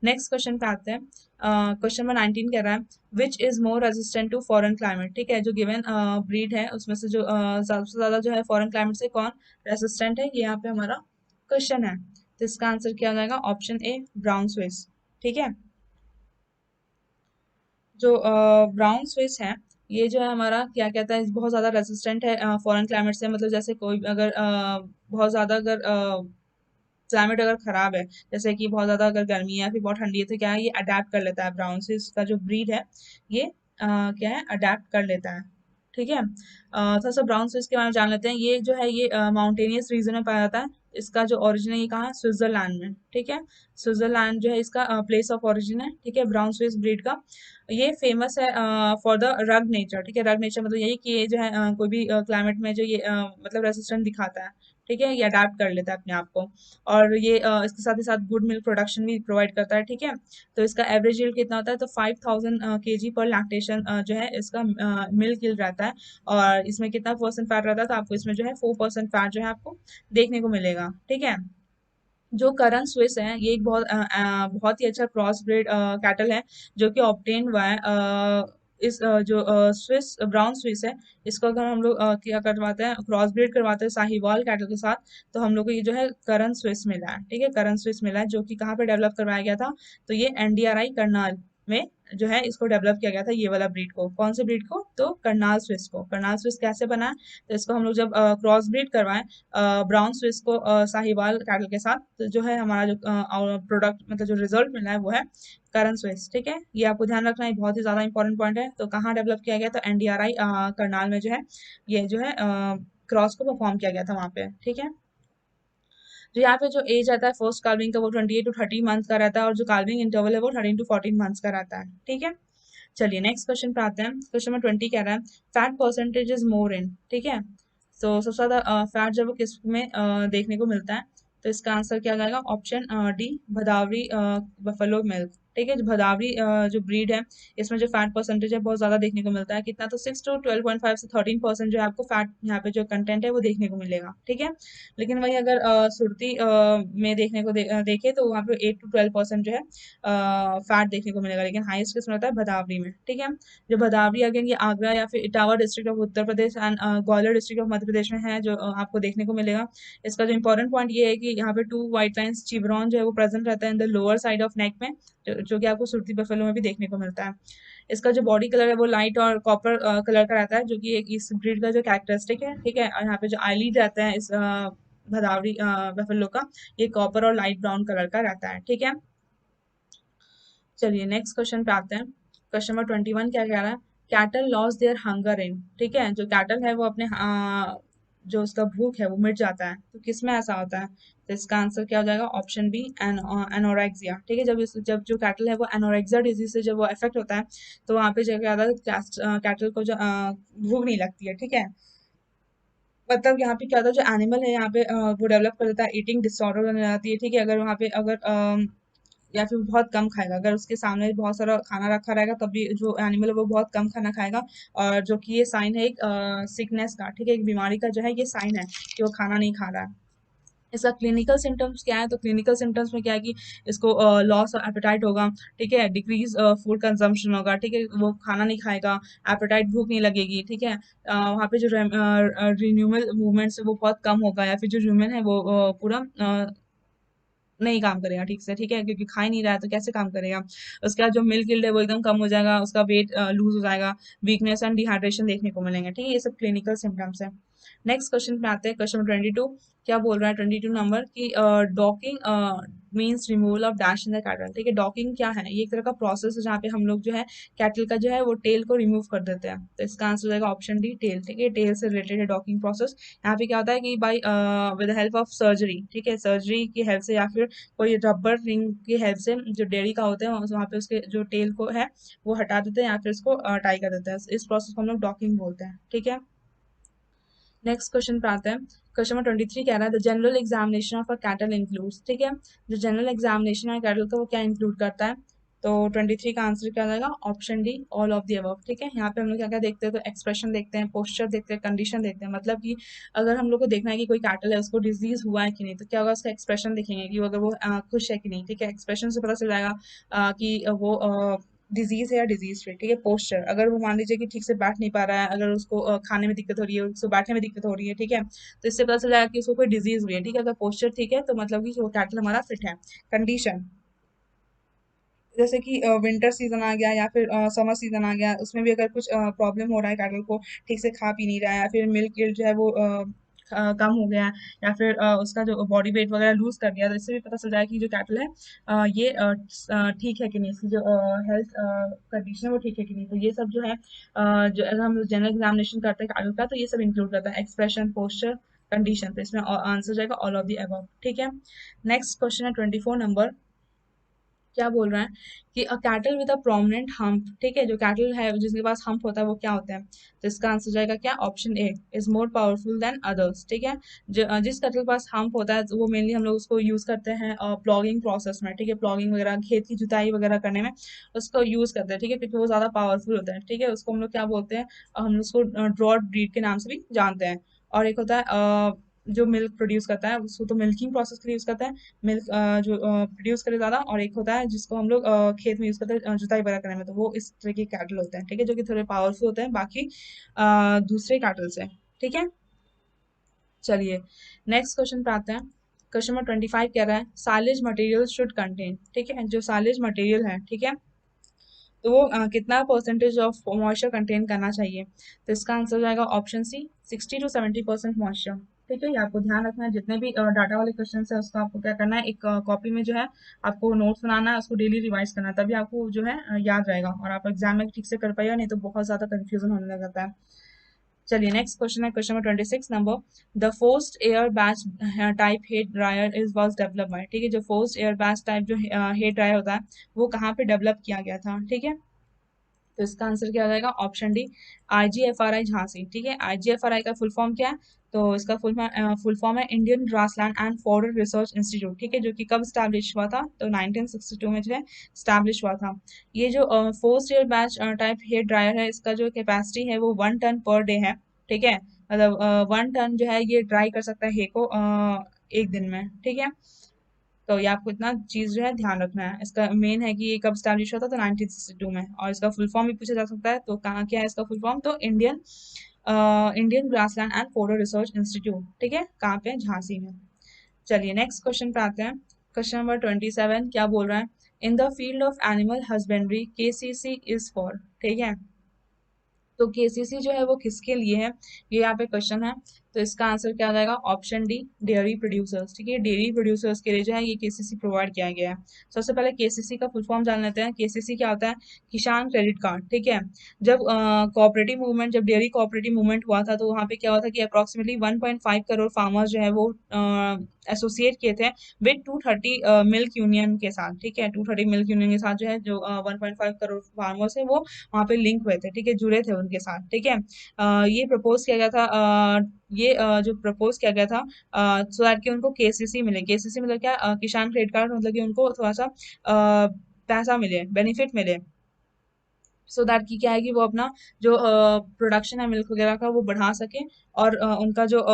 नेक्स्ट क्वेश्चन पे आते हैं। क्वेश्चन नंबर 19 कह रहा है which is more resistant to foreign climate. ठीक है, जो गिवन ब्रीड है उसमें से जो सबसे ज्यादा जो है फॉरेन क्लाइमेट से कौन रेजिस्टेंट है, ये यहाँ पे हमारा क्वेश्चन है। तो इसका आंसर क्या हो जाएगा, ऑप्शन ए ब्राउन स्विस। ठीक है, जो ब्राउन स्विस है ये जो है हमारा क्या कहता है, बहुत ज़्यादा रेजिस्टेंट है फॉरेन क्लाइमेट से। मतलब जैसे कोई अगर बहुत ज़्यादा अगर क्लाइमेट अगर खराब है, जैसे कि बहुत ज़्यादा अगर गर्मी है या फिर बहुत ठंडी है, तो क्या है ये अडेप्ट कर लेता है। ब्राउन स्विस का जो ब्रीड है ये क्या है, अडेप्ट कर लेता है। ठीक है, थोड़ा सा ब्राउन स्विस के बारे में जान लेते हैं। ये जो है ये माउंटेनियस रीजन में पाया जाता है। इसका जो ओरिजिन है ये कहाँ है, स्विट्जरलैंड में। ठीक है, स्विट्जरलैंड जो है इसका प्लेस ऑफ ओरिजिन है। ठीक है, ब्राउन स्विस ब्रीड का ये फेमस है फॉर द रग नेचर। ठीक है, रग नेचर मतलब यही कि ये जो है कोई भी क्लाइमेट में जो ये मतलब रेसिस्टेंट दिखाता है। ठीक है, ये अडेप्ट कर लेता है अपने आप को। और ये इसके साथ ही साथ गुड मिल्क प्रोडक्शन भी प्रोवाइड करता है। ठीक है, तो इसका एवरेज यील्ड कितना होता है, तो 5000 केजी पर लैक्टेशन जो है इसका मिल्क यील्ड रहता है। और इसमें कितना परसेंट फैट रहता है, तो आपको इसमें जो है 4% फैट जो है आपको देखने को मिलेगा। ठीक है, जो करन स्विस है ये एक बहुत ही अच्छा क्रॉस ब्रीड कैटल है जो कि ऑब्टेन हुआ है जो स्विस ब्राउन स्विस है। इसको अगर हम लोग क्या करवाते हैं, क्रॉस ब्रीड करवाते हैं साहिवाल कैटल के साथ, तो हम लोग को ये जो है करन स्विस मिला है। ठीक है, करन स्विस मिला है जो कि कहाँ पे डेवलप करवाया गया था, तो ये एनडीआरआई करनाल में जो है इसको डेवलप किया गया था। ये वाला ब्रीड को, कौन से ब्रीड को, तो करनाल स्विस को। करनाल स्विस कैसे बना है, तो इसको हम लोग जब क्रॉस ब्रीड करवाएं ब्राउन स्विस को साहिवाल कैटल के साथ, तो जो है हमारा जो प्रोडक्ट मतलब जो रिजल्ट मिला है वो है करन स्विस। ठीक है, ये आपको ध्यान रखना है, बहुत ही ज्यादा इंपॉर्टेंट पॉइंट है। तो कहाँ डेवलप किया गया, तो एनडीआरआई करनाल में जो है ये जो है क्रॉस को परफॉर्म किया गया था वहां पे। ठीक है, जो यहाँ पे जो एज रहता है फर्स्ट कार्विंग का वो 28 to 30 मंथ का रहता है, और जो कार्विंग इंटरवल है वो 13 to 14 मंथ्स का रहता है। ठीक है, चलिए नेक्स्ट क्वेश्चन पे आते हैं। क्वेश्चन नंबर 20 कह रहा है फैट परसेंटेज इज मोर इन। ठीक है, तो सबसे ज्यादा फैट जब वो किस में देखने को मिलता है, तो इसका आंसर क्या हो जाएगा, option D Bhadawari buffalo milk. ठीक है, जो भदावरी जो ब्रीड है इसमें जो फैट परसेंटेज है बहुत ज्यादा देखने को मिलता है। कितना, तो 6 to 12.5 से 13% जो है आपको फैट यहाँ पे जो कंटेंट है वो देखने को मिलेगा। ठीक है, लेकिन वही अगर सुरती में देखने को देखे तो वहाँ पे 8 to 12% जो है फैट देखने को मिलेगा। लेकिन हाईएस्ट किस्म होता है भदावरी में। ठीक है, जो भदावरी अगेन ये आगरा या फिर Etawah district of Uttar Pradesh and Gwalior district of Madhya Pradesh में है, जो आपको देखने को मिलेगा। इसका जो इंपॉर्टेंट पॉइंट ये है कि यहाँ पे 2 व्हाइट लाइन्स चिवरॉन जो है वो प्रेजेंट रहता है in the lower side of neck में, जो कि आपको सुरती बफेलो में भी देखने को मिलता है। इसका जो बॉडी कलर है वो लाइट और कॉपर कलर का रहता है, जो कि एक इस ब्रीड का जो कैरेक्टरिस्टिक है। ठीक है, और यहाँ पे जो आईलिड रहता है इस भदावरी बफेलो का, ये कॉपर और लाइट ब्राउन कलर का रहता है। ठीक है, चलिए नेक्स्ट क्वेश्चन पे आते हैं। क्वेश्चन नंबर 21 क्या कह रहा है, cattle lose their hunger in. ठीक है, जो कैटल है वो अपने जो उसका भूख है वो मिट जाता है, तो किस में ऐसा होता है, तो इसका आंसर क्या हो जाएगा, ऑप्शन बी एनोरेक्सिया। ठीक है, जब जो कैटल है वो एनोरेक्सिया डिजीज से जब वो अफेक्ट होता है, तो वहाँ पे जो क्या होता है, कैटल को जो भूख नहीं लगती है। ठीक है, मतलब यहाँ पे क्या होता है, जो एनिमल है यहाँ पे वो डेवलप कर देता है, ईटिंग डिसऑर्डर बन जाती है। ठीक है, अगर वहाँ पे अगर या फिर बहुत कम खाएगा, अगर उसके सामने बहुत सारा खाना रखा रहेगा तब भी जो एनिमल है वो बहुत कम खाना खाएगा। और जो कि ये साइन है एक सिकनेस का। ठीक है, एक बीमारी का जो है ये साइन है कि वो खाना नहीं खा रहा है। इसका क्लिनिकल सिम्टम्स क्या है, तो क्लिनिकल सिम्टम्स में क्या है कि इसको लॉस ऑफ एपेटाइट होगा। ठीक है, डिक्रीज फूड कंजम्पशन होगा। ठीक है, वो खाना नहीं खाएगा, एपेटाइट भूख नहीं लगेगी। ठीक है, वहाँ पे जो रिन्यूअल मूवमेंट्स है वो बहुत कम होगा, या फिर जो ह्यूमन है वो पूरा नहीं काम करेगा ठीक से। ठीक है, क्योंकि खा ही नहीं रहा है तो कैसे काम करेगा। उसके बाद जो मिल्क यील्ड है वो एकदम कम हो जाएगा, उसका वेट लूज हो जाएगा, वीकनेस एंड डिहाइड्रेशन देखने को मिलेंगे। ठीक है, ये सब क्लिनिकल सिम्टम्स है। नेक्स्ट क्वेश्चन पे आते हैं, क्वेश्चन 22। क्या बोल रहा है 22 नंबर की docking means removal of dash in the cattle. ठीक है, डॉकिंग क्या है? ये एक तरह का प्रोसेस है जहाँ पे हम लोग जो है कैटल का जो है वो टेल को रिमूव कर देते हैं। तो इसका आंसर हो जाएगा ऑप्शन डी, टेल। ठीक है, टेल से रिलेटेड है डॉकिंग प्रोसेस। यहाँ पे क्या होता है कि by with help of surgery, ठीक है, सर्जरी की हेल्प से या फिर कोई रबर रिंग की हेल्प से जो डेयरी का होता है वहाँ पे उसके जो टेल को है वो हटा देते हैं या फिर उसको टाई कर देते हैं। इस प्रोसेस को हम लोग डॉकिंग बोलते हैं। ठीक है, नेक्स्ट क्वेश्चन पे आते हैं। क्वेश्चन नंबर 23 कह रहा है the general examination of a cattle includes. ठीक है, जो जनरल एग्जामिनेशन है कैटल का वो क्या इंक्लूड करता है? तो 23 का आंसर क्या जाएगा? Option D, all of the above. ठीक है, यहाँ पे हम लोग क्या क्या देखते हैं? तो एक्सप्रेशन देखते हैं, पोस्चर देखते हैं, कंडीशन देखते हैं। मतलब कि अगर हम लोग को देखना है कि कोई कैटल है उसको डिजीज हुआ है कि नहीं, तो क्या होगा? उसका एक्सप्रेशन देखेंगे कि अगर वो खुश है कि नहीं। ठीक है, एक्सप्रेशन से पता चल जाएगा कि वो डिजीज है या डिजीज फ्री। ठीक है, पोस्चर, अगर वो मान लीजिए कि ठीक से बैठ नहीं पा रहा है, अगर उसको खाने में दिक्कत हो रही है, उसको बैठने में दिक्कत हो रही है, ठीक है, तो इससे पता चल जाएगा कि उसको कोई डिजीज हुई है। ठीक है, अगर पोस्चर ठीक है तो मतलब कि वो कैटल हमारा फिट है। कंडीशन, जैसे कि विंटर सीजन आ गया या फिर समर सीजन आ गया, उसमें भी अगर कुछ प्रॉब्लम हो रहा है कैटल को, ठीक से खा पी नहीं रहा है, या फिर मिल्क यील्ड जो है वो कम हो गया है, या फिर उसका जो बॉडी वेट वगैरह लूज कर दिया, तो इससे भी पता चल जाएगा कि जो कैटल है ये ठीक है कि नहीं, इसकी जो हेल्थ कंडीशन है वो ठीक है कि नहीं। तो ये सब जो है जो अगर हम जनरल एग्जामिनेशन करते हैं कैटल का, तो ये सब इंक्लूड करता है, एक्सप्रेशन, पोस्चर, कंडीशन। तो इसमें आंसर जाएगा ऑल ऑफ द अबव। ठीक है, नेक्स्ट क्वेश्चन है 24 नंबर। क्या बोल रहा है कि a cattle with a prominent hump. ठीक है, जो कैटल है जिसके पास हम्प होता है वो क्या होता है? तो इसका आंसर जाएगा क्या? Option A, is more powerful than others. ठीक है, जिस कैटल के पास हम्प होता है तो वो मेनली हम लोग उसको यूज करते हैं प्लॉगिंग प्रोसेस में। ठीक है, प्लॉगिंग वगैरह, खेत की जुताई वगैरह करने में उसको यूज करते हैं। ठीक है, क्योंकि वो ज्यादा पावरफुल होता है। ठीक है, उसको हम लोग क्या बोलते हैं? हम उसको ड्रॉट ब्रीड के नाम से भी जानते हैं। और एक होता है जो मिल्क प्रोड्यूस करता है, उसको तो मिल्किंग प्रोसेस के लिए यूज करते हैं, मिल्क जो प्रोड्यूस करे ज़्यादा। और एक होता है जिसको हम लोग खेत में यूज़ करते हैं जुताई वगैरह करने में, तो वो इस तरह के कैटल होते हैं। ठीक है, जो कि थोड़े पावरफुल होते हैं बाकी दूसरे कैटल से। ठीक है, चलिए नेक्स्ट क्वेश्चन पे आते हैं। क्वेश्चन नंबर 25 कह रहा है साइलेज मटेरियल शुड कंटेन। ठीक है, जो साइलेज मटेरियल है, ठीक है, तो वो कितना परसेंटेज ऑफ मॉइस्चर कंटेन करना चाहिए? तो इसका आंसर हो जाएगा ऑप्शन सी, 60 to 70% मॉइस्चर। ठीक है, ये आपको ध्यान रखना है। जितने भी डाटा वाले क्वेश्चन है उसका आपको क्या करना है, एक कॉपी में जो है आपको नोट्स बनाना है, उसको डेली रिवाइज करना है, तभी आपको जो है याद रहेगा और आप एग्जाम में ठीक से कर पाइएगा, नहीं तो बहुत ज्यादा कंफ्यूजन होने लग जाता है। चलिए नेक्स्ट क्वेश्चन है, question number 26 number. The forced air batch type hate dryer is was develop by. ठीक है, जो फोर्स्ड एयर बैच टाइप जो हेट ड्रायर होता है वो कहाँ पे डेवलप किया गया था? ठीक है, तो इसका आंसर क्या हो जाएगा? Option D, IGFRI Jhansi. ठीक है, IGFRI का फुल फॉर्म क्या है? तो इसका फुल फॉर्म है Indian grassland and forest research institute. ठीक है, जो कि कब स्टैब्लिश हुआ था? तो 1962 में जो है स्टैब्लिश हुआ था। ये जो fourth year batch type hair dryer है, इसका जो कैपेसिटी है वो 1 टन पर डे है। ठीक है, मतलब 1 टन जो है ये ड्राई कर सकता है हे को एक दिन में। ठीक है, तो ये आपको इतना चीज जो है ध्यान रखना है। इसका मेन है कि ये कब स्टैब्लिश हुआ था? तो 1962 में। और इसका फुल फॉर्म भी पूछा जा सकता है, तो कहाँ क्या है इसका फुल फॉर्म? तो Indian grassland and forest research institute. ठीक है, कहाँ पे? झांसी में। चलिए नेक्स्ट क्वेश्चन पे आते हैं। क्वेश्चन नंबर 27 क्या बोल रहा है? In the field of animal husbandry KCC is for. ठीक है, तो केसीसी जो है वो किसके लिए है, ये यहाँ पे क्वेश्चन है। तो इसका आंसर क्या आ जाएगा? Option D, dairy producers. ठीक है, डेयरी प्रोड्यूसर्स के लिए जो है ये केसीसी प्रोवाइड किया गया है। सबसे पहले केसीसी का फुल फॉर्म जान लेते हैं। केसीसी क्या होता है? किसान क्रेडिट कार्ड। ठीक है, जब कोऑपरेटिव मूवमेंट, जब डेयरी कोऑपरेटिव मूवमेंट हुआ था, तो वहाँ पे क्या हुआ था कि अप्रोक्सीमेटली 1.5 करोड़ फार्मर्स जो है वो एसोसिएट किए थे विद 230 मिल्क यूनियन के साथ। ठीक है, 230 मिल्क यूनियन के साथ जो है जो 1.5 करोड़ फार्मर्स है वो वहाँ पे लिंक हुए थे। ठीक है, जुड़े थे उनके साथ। ठीक है, ये प्रपोज किया गया था जो प्रपोज किया गया था सो दैट कि उनको केसीसी मिले। केसीसी मतलब क्या? किसान क्रेडिट कार्ड, मतलब कि उनको थोड़ा सा पैसा मिले, बेनिफिट मिले, सो दैट कि क्या है कि वो अपना जो प्रोडक्शन है मिल्क वगैरह का वो बढ़ा सके। और उनका जो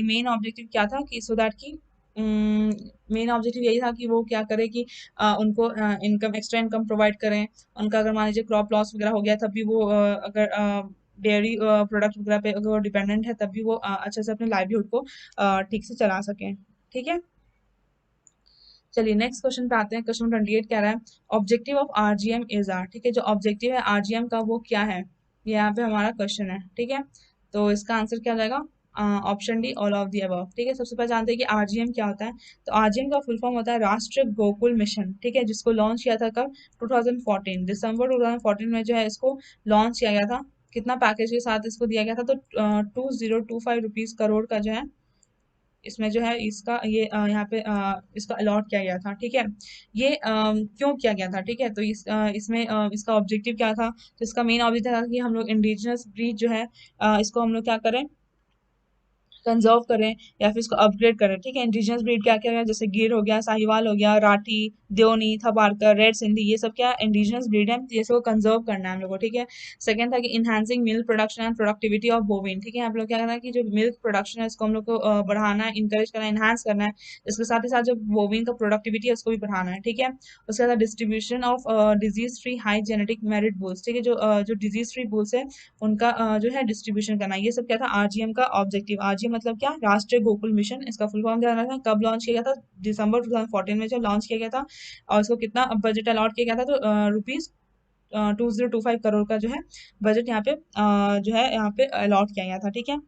मेन ऑब्जेक्टिव क्या था कि सो दैट कि मेन ऑब्जेक्टिव यही था कि वो क्या करे कि उनको इनकम, एक्स्ट्रा इनकम प्रोवाइड करें। उनका अगर मान लीजिए क्रॉप लॉस वगैरह हो गया तब भी वो अगर डेयरी प्रोडक्ट वगैरह पे अगर डिपेंडेंट है तब भी वो अच्छे से अपने लाइवलीहुड को ठीक से चला सकें। ठीक है, चलिए नेक्स्ट क्वेश्चन पे आते हैं। क्वेश्चन 28 कह रहा है objective of RGM is R. ठीक है, जो ऑब्जेक्टिव है RGM का वो क्या है? ये यहाँ पे हमारा क्वेश्चन है। ठीक है, तो इसका आंसर क्या हो जाएगा? Option D all of the above. ठीक है, सबसे पहले जानते हैं कि आरजीएम क्या होता है। तो आरजीएम का फुल फॉर्म होता है राष्ट्रीय गोकुल मिशन। ठीक है, जिसको लॉन्च किया था कब, 2014 दिसंबर 2014 में जो है इसको लॉन्च किया गया था। कितना पैकेज के साथ इसको दिया गया था, तो 2025 करोड़ का जो है इसमें जो है इसका ये यहाँ पे इसका अलॉट किया गया था। ठीक है, ये क्यों किया गया था, ठीक है, तो इसमें इसका ऑब्जेक्टिव क्या था, तो इसका मेन ऑब्जेक्टिव था कि हम लोग इंडिजिनस ब्रीड जो है इसको हम लोग क्या करें, कंजर्व करें या फिर इसको अपग्रेड करें। ठीक है, इंडिजिनस ब्रीड क्या क्या है, जैसे गिर हो गया, साहिवाल हो गया, राठी, देओनी, थपारकर, रेड सिंधी, ये सब क्या इंडिजिनस ब्रीड है, ये सब कंजर्व करना है हम लोग को। ठीक है, सेकंड था कि enhancing milk production and productivity of बोविन। ठीक है, हम लोग क्या करना है कि जो मिल्क प्रोडक्शन है इसको हम लोग को बढ़ाना है, इंकरेज करना है, इनहांस करना है। इसके साथ ही साथ जो बोविन का प्रोडक्टिविटी है उसको भी बढ़ाना है। ठीक है, उसके बाद distribution of disease free high genetic merit bulls. ठीक है, जो डिजीज फ्री बुल्स है उनका जो है डिस्ट्रीब्यूशन करना, ये सब क्या था आरजीएम का ऑब्जेक्टिव। आरजीएम मतलब क्या, राष्ट्रीय गोकुल मिशन, इसका फुल फॉर्म ध्यान रखना। कब लॉन्च किया गया था, दिसंबर 2014 में जब लॉन्च किया गया था। और इसको कितना बजट अलॉट किया गया था, तो रुपीज 2025 करोड़ का जो है बजट यहाँ पे जो है यहाँ पे अलॉट किया गया था। ठीक है,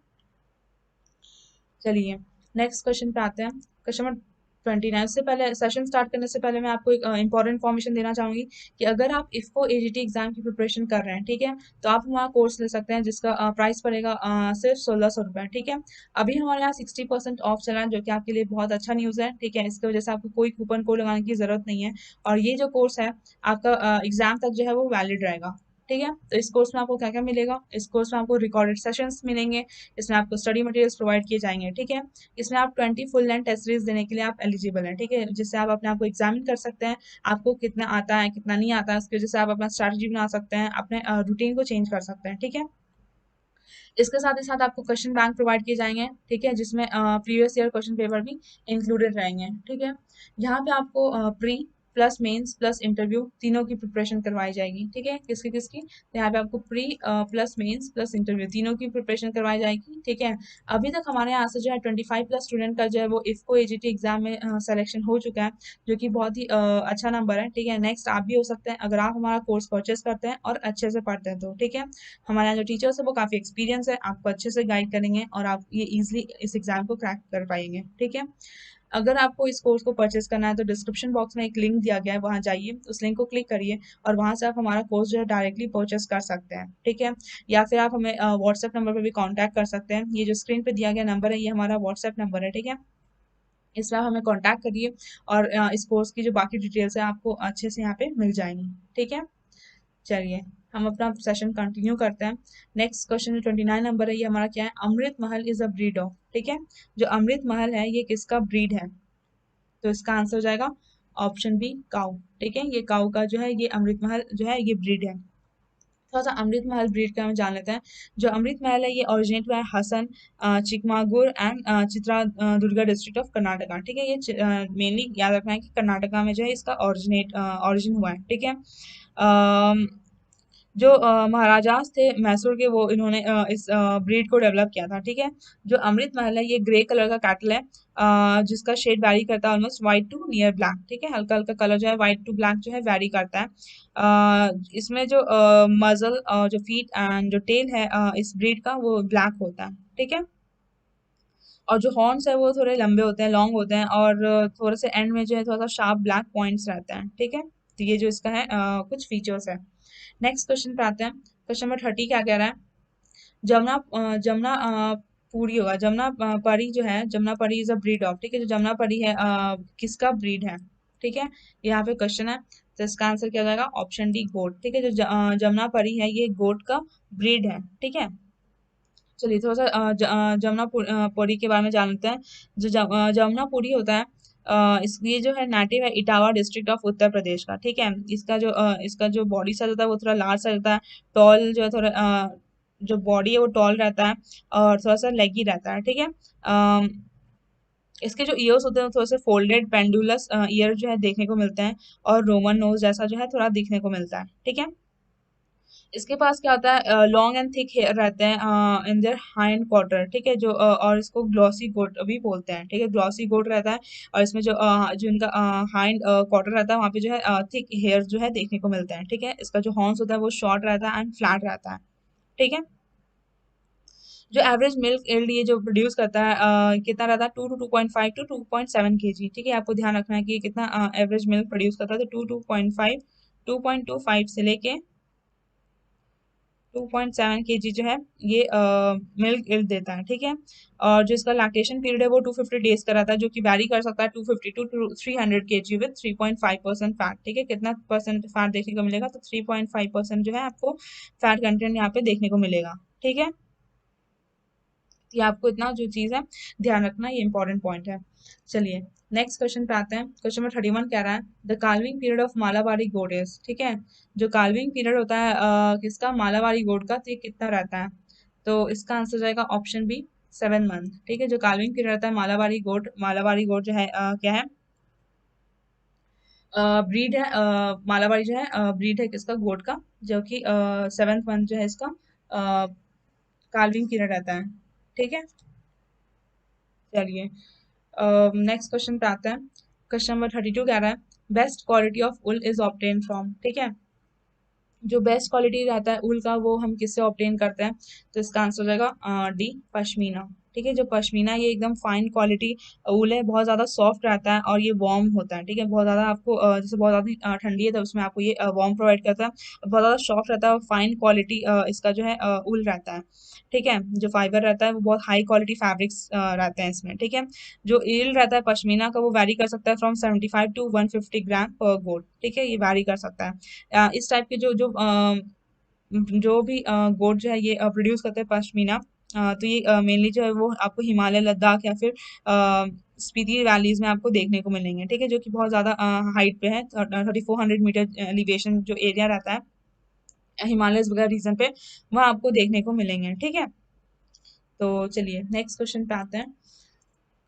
चलिए नेक्स्ट क्वेश्चन पे आते हैं। Question number 29। से पहले सेशन स्टार्ट करने से पहले मैं आपको एक इंपॉर्टेंट इन्फॉर्मेशन देना चाहूंगी कि अगर आप इफको एजीटी एग्जाम की प्रिपरेशन कर रहे हैं, ठीक है, तो आप हमारा कोर्स ले सकते हैं जिसका प्राइस पड़ेगा सिर्फ 1600 रुपये। ठीक है, अभी हमारे यहाँ 60% ऑफ चला है, जो कि आपके लिए बहुत अच्छा न्यूज़ है। ठीक है, इसकी वजह से आपको कोई कूपन कोड लगाने की जरूरत नहीं है, और ये जो कोर्स है आपका एग्जाम तक जो है वो वैलिड रहेगा। ठीक है, तो इस कोर्स में आपको क्या क्या मिलेगा, इस कोर्स में आपको रिकॉर्डेड सेशंस मिलेंगे, इसमें आपको स्टडी मटेरियल्स प्रोवाइड किए जाएंगे। ठीक है, इसमें आप 20 फुल लेंथ टेस्ट सीरीज देने के लिए आप एलिजिबल हैं। ठीक है, जिससे आप अपने आप को एग्जामिन कर सकते हैं, आपको कितना आता है कितना नहीं आता है, उसकी वजह से आप अपना स्ट्रैटेजी बना सकते हैं, अपने रूटीन को चेंज कर सकते हैं। ठीक है, इसके साथ ही साथ आपको क्वेश्चन बैंक प्रोवाइड किए जाएंगे। ठीक है, जिसमें प्रीवियस ईयर क्वेश्चन पेपर भी इंक्लूडेड रहेंगे। ठीक है, यहाँ पे आपको pre plus mains plus interview तीनों की प्रिपरेशन करवाई जाएगी। ठीक है, किसकी किसकी, तो यहाँ पे आपको pre plus mains plus interview तीनों की प्रिपरेशन करवाई जाएगी। ठीक है, अभी तक हमारे यहाँ से जो है 25 प्लस स्टूडेंट का जो है वो इफको एजीटी एग्जाम में सिलेक्शन हो चुका है, जो कि बहुत ही अच्छा नंबर है। ठीक है, नेक्स्ट आप भी हो सकते हैं अगर आप हमारा कोर्स परचेस करते हैं और अच्छे से पढ़ते हैं तो। ठीक है, हमारे यहाँ जो टीचर्स है वो काफ़ी एक्सपीरियंस है, आपको अच्छे से गाइड करेंगे और आप ये इजीली इस एग्जाम को क्रैक कर पाएंगे। ठीक है, अगर आपको इस कोर्स को परचेस करना है तो डिस्क्रिप्शन बॉक्स में एक लिंक दिया गया है, वहाँ जाइए, उस लिंक को क्लिक करिए और वहाँ से आप हमारा कोर्स जो है डायरेक्टली परचेस कर सकते हैं। ठीक है, या फिर आप हमें व्हाट्सएप नंबर पर भी कॉन्टैक्ट कर सकते हैं। ये जो स्क्रीन पे दिया गया नंबर है ये हमारा व्हाट्सएप नंबर है। ठीक है, इसमें आप हमें कॉन्टैक्ट करिए और इस कोर्स की जो बाकी डिटेल्स है आपको अच्छे से यहाँ पे मिल जाएंगी। ठीक है, चलिए हम अपना सेशन कंटिन्यू करते हैं। नेक्स्ट क्वेश्चन जो 29 नंबर है ये हमारा क्या है, Amrit Mahal is a breed of. ठीक है, जो अमृत महल है ये किसका ब्रीड है, तो इसका आंसर हो जाएगा ऑप्शन बी काऊ। ठीक है, ये काऊ का जो है ये अमृत महल जो है ये ब्रीड है। थोड़ा सा अमृत महल ब्रीड का हम जान लेते हैं। जो अमृत महल है ये ओरिजिनेट हुआ है Hassan Chikmagalur and Chitradurga district of Karnataka. ठीक है, ये मेनली याद रखना है कि कर्नाटका में जो है इसका ओरिजिन हुआ है। ठीक है, जो महाराजास थे मैसूर के वो इन्होंने इस ब्रीड को डेवलप किया था। ठीक है, जो अमृत महल है ये ग्रे कलर का कैटल है, जिसका शेड वैरी करता है almost white to near black. ठीक है, हल्का हल्का कलर जो है व्हाइट टू ब्लैक जो है वैरी करता है। इसमें जो मजल जो फीट एंड जो टेल है इस ब्रीड का वो ब्लैक होता है। ठीक है, और जो हॉर्न्स है वो थोड़े लंबे होते हैं, लॉन्ग होते हैं, और थोड़े से एंड में जो है थोड़ा सा शार्प ब्लैक पॉइंट्स रहते हैं। ठीक है, तो ये जो इसका है कुछ फीचर्स है। नेक्स्ट क्वेश्चन पे आते हैं। क्वेश्चन नंबर 30 क्या कह रहा है, जमुना पूरी होगा, जमुना परी जो है, जमुना परी इज अ ब्रीड ऑफ। ठीक है, जो जमुना परी है किसका ब्रीड है। ठीक है, यहाँ पे क्वेश्चन है, तो इसका आंसर क्या हो जाएगा ऑप्शन डी गोट। ठीक है, जो जमुना परी है ये गोट का ब्रीड है। ठीक है, चलिए थोड़ा सा जमुनापुरी के बारे में जान लेते हैं। जो जमुनापुरी होता है ये जो है नेटिव है इटावा डिस्ट्रिक्ट ऑफ उत्तर प्रदेश का। ठीक है, इसका जो बॉडी साइज होता है वो थोड़ा लार्ज साइज होता है, टॉल जो है थोड़ा जो बॉडी है वो टॉल रहता है और थोड़ा सा लेगी रहता है। ठीक है, इसके जो ईयर्स होते हैं वो थोड़े से फोल्डेड पेंडुलस ईयर जो है देखने को मिलते हैं, और रोमन नोज जैसा जो है थोड़ा दिखने को मिलता है। ठीक है, इसके पास क्या होता है लॉन्ग एंड थिक हेयर रहते हैं इन देयर हाइंड क्वार्टर। ठीक है, जो और इसको ग्लॉसी गोट भी बोलते हैं। ठीक है, ग्लॉसी गोट रहता है, और इसमें जो इनका हाइंड क्वार्टर रहता है वहाँ पे जो है थिक हेयर जो है देखने को मिलते हैं। ठीक है, इसका जो हॉर्न्स होता है वो शॉर्ट रहता है एंड फ्लैट रहता है। ठीक है, जो एवरेज मिल्क यील्ड ये जो प्रोड्यूस करता है कितना रहता है, 2 to 2.5 to 2.7 kg। ठीक है, आपको ध्यान रखना है कि ये कितना एवरेज मिल्क प्रोड्यूस करता है, तो 2.25 से लेके 2.7 kg जो है ये मिल्क यील्ड देता है। ठीक है, और जो इसका लैक्टेशन पीरियड है वो 250 डेज का रहता है, जो कि वैरी कर सकता है 250 to 300 kg विद 3.5% फैट। ठीक है, कितना परसेंट फैट देखने को मिलेगा, तो 3.5% जो है आपको फैट कंटेंट यहाँ पे देखने को मिलेगा। ठीक है, ये आपको इतना जो चीज़ है ध्यान रखना, ये इंपॉर्टेंट पॉइंट है। चलिए नेक्स्ट क्वेश्चन पे आते हैं। क्वेश्चन नंबर 31 कह रहा है the calving period of Malabari goat is. ठीक है, जो काल्विंग पीरियड होता है किसका, मालाबारी गोट का, तो ये कितना रहता है, तो इसका आंसर जाएगा ऑप्शन बी, 7 मंथ। ठीक है, जो काल्विंग पीरियड रहता है मालाबारी गोट जो है क्या है, ब्रीड है, मालाबारी जो है ब्रीड है किसका, गोट का, जो कि 7th मंथ जो है इसका काल्विंग पीरियड रहता है। ठीक है, चलिए नेक्स्ट क्वेश्चन पे आते हैं। क्वेश्चन नंबर 32 कह रहा है best quality of wool is obtain from. ठीक है, जो बेस्ट क्वालिटी रहता है ऊल का वो हम किससे ऑब्टेन करते हैं, तो इसका आंसर हो जाएगा डी, पश्मीना। ठीक है, जो पश्मीना ये एकदम फाइन क्वालिटी ऊल है, बहुत ज़्यादा सॉफ्ट रहता है और ये वार्म होता है। ठीक है, बहुत ज़्यादा आपको जैसे बहुत ज़्यादा ठंडी है तो उसमें आपको ये वार्म प्रोवाइड करता है, बहुत ज़्यादा सॉफ्ट रहता है और फाइन क्वालिटी इसका जो है ऊल रहता है। ठीक है, जो फाइबर रहता है वो बहुत हाई क्वालिटी फैब्रिक्स रहते हैं इसमें। ठीक है, जो ईल रहता है पश्मीना का वो वैरी कर सकता है फ्रॉम 75 to 150 ग्राम पर गोट। ठीक है, ये वैरी कर सकता है। इस टाइप के जो जो जो भी गोट जो है ये प्रोड्यूस करते हैं पश्मीना, तो ये मेनली जो है वो आपको हिमालय, लद्दाख या फिर स्पीति वैलीज में आपको देखने को मिलेंगे। ठीक है, जो कि बहुत ज़्यादा हाइट पे है, 3400 मीटर एलिवेशन जो एरिया रहता है हिमालयस वगैरह रीजन पे, वहाँ आपको देखने को मिलेंगे। ठीक है, तो चलिए नेक्स्ट क्वेश्चन पे आते हैं।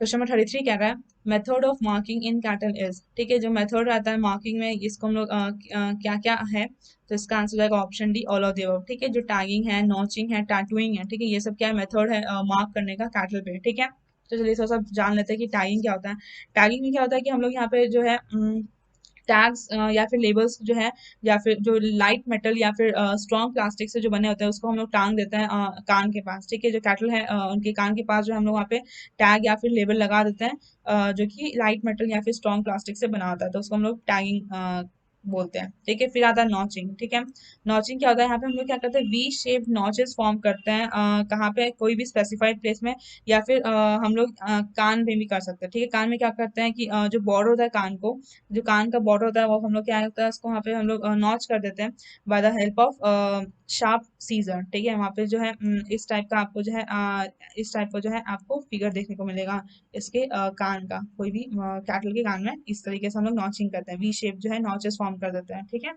क्वेश्चन नंबर 33 कह रहा है method of marking in cattle is. ठीक है, जो मेथड रहता है मार्किंग में इसको हम लोग क्या क्या है, तो इसका आंसर जाएगा option D, all of the above. ठीक है, जो टैगिंग है, नॉचिंग है, टैटूइंग है, ठीक है, ये सब क्या मेथड है मार्क करने का कैटल पे। ठीक है, तो चलिए थोड़ा सा जान लेते हैं कि टैगिंग क्या होता है। टैगिंग में क्या होता है कि हम लोग यहाँ पे जो है टैग्स या फिर लेबल्स जो है, या फिर जो लाइट मेटल या फिर स्ट्रॉन्ग प्लास्टिक से जो बने होते हैं उसको हम लोग टांग देते हैं कान के पास। ठीक है, जो कैटल है उनके कान के पास जो हम लोग वहाँ पे टैग या फिर लेबल लगा देते हैं जो कि लाइट मेटल या फिर स्ट्रॉन्ग प्लास्टिक से बना होता है, तो उसको हम लोग टैगिंग बोलते हैं। ठीक है, फिर आता है नॉचिंग। ठीक है, नॉचिंग क्या होता है, यहाँ पे हम लोग क्या करते हैं, वी शेप नॉचेस फॉर्म करते हैं कहाँ पे, कोई भी स्पेसिफाइड प्लेस में, या फिर हम लोग कान में भी कर सकते हैं। ठीक है, कान में क्या करते हैं कि जो बॉर्डर होता है कान को, जो कान का बॉर्डर होता है वो हम लोग क्या होता है उसको वहाँ पे हम लोग नॉच कर देते हैं by the help of sharp scissor. ठीक है, वहाँ पे जो है इस टाइप का आपको जो है इस टाइप का जो है आपको फिगर देखने को मिलेगा इसके कान का, कोई भी कैटल के कान में इस तरीके से हम लोग नॉचिंग करते हैं, वी शेप जो है नॉचेस फॉर्म कर देते हैं। ठीक है,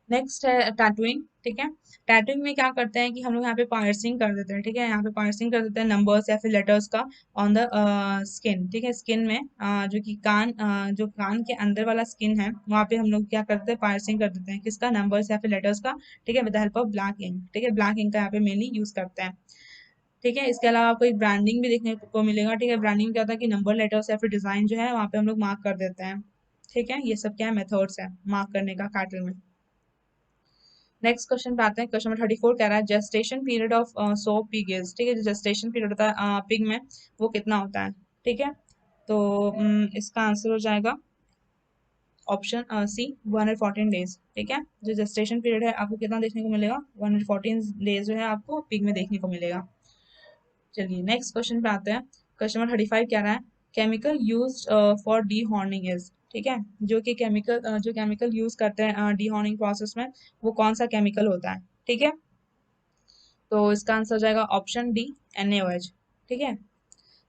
नेक्स्ट है टैटूइंग। ठीक है, टैटूइंग में क्या करते हैं कि हम लोग यहाँ पे पार्सिंग कर देते हैं। ठीक है, यहाँ पे पार्सिंग कर देते हैं नंबर्स या फिर लेटर्स का ऑन द स्किन। ठीक है, स्किन में जो कि जो कान के अंदर वाला स्किन है वहाँ पे हम लोग क्या करते हैं, पार्सिंग कर देते हैं किसका, नंबर्स या फिर लेटर्स का। ठीक है, with the help of black ink. ठीक है, ब्लैक इंक का यहाँ पे मेनली यूज करते हैं। ठीक है, इसके अलावा आपको एक ब्रांडिंग भी देखने को मिलेगा। ठीक है, ब्रांडिंग क्या होता है कि नंबर, लेटर्स या फिर डिजाइन जो है वहाँ पे हम लोग मार्क कर देते हैं। ठीक है, ये सब क्या है, मेथड्स है मार्क करने का कैटल में। नेक्स्ट क्वेश्चन पे आते हैं। क्वेश्चन नंबर 34 कह रहा है gestation period of so pig is. ठीक है, जो जेस्टेशन पीरियड होता है पिग में वो कितना होता है। ठीक है, तो इसका आंसर हो जाएगा ऑप्शन सी, 114 डेज। ठीक है, जो जेस्टेशन पीरियड है आपको कितना देखने को मिलेगा, 114 डेज जो है आपको पिग में देखने को मिलेगा। चलिए नेक्स्ट क्वेश्चन पे आते हैं। क्वेश्चन नंबर 35 कह रहा है chemical use for D horning is. ठीक है, जो कि जो केमिकल यूज करते हैं डी हॉर्निंग प्रोसेस में वो कौन सा केमिकल होता है। ठीक है, तो इसका आंसर हो जाएगा ऑप्शन डी, NaOH। ठीक है,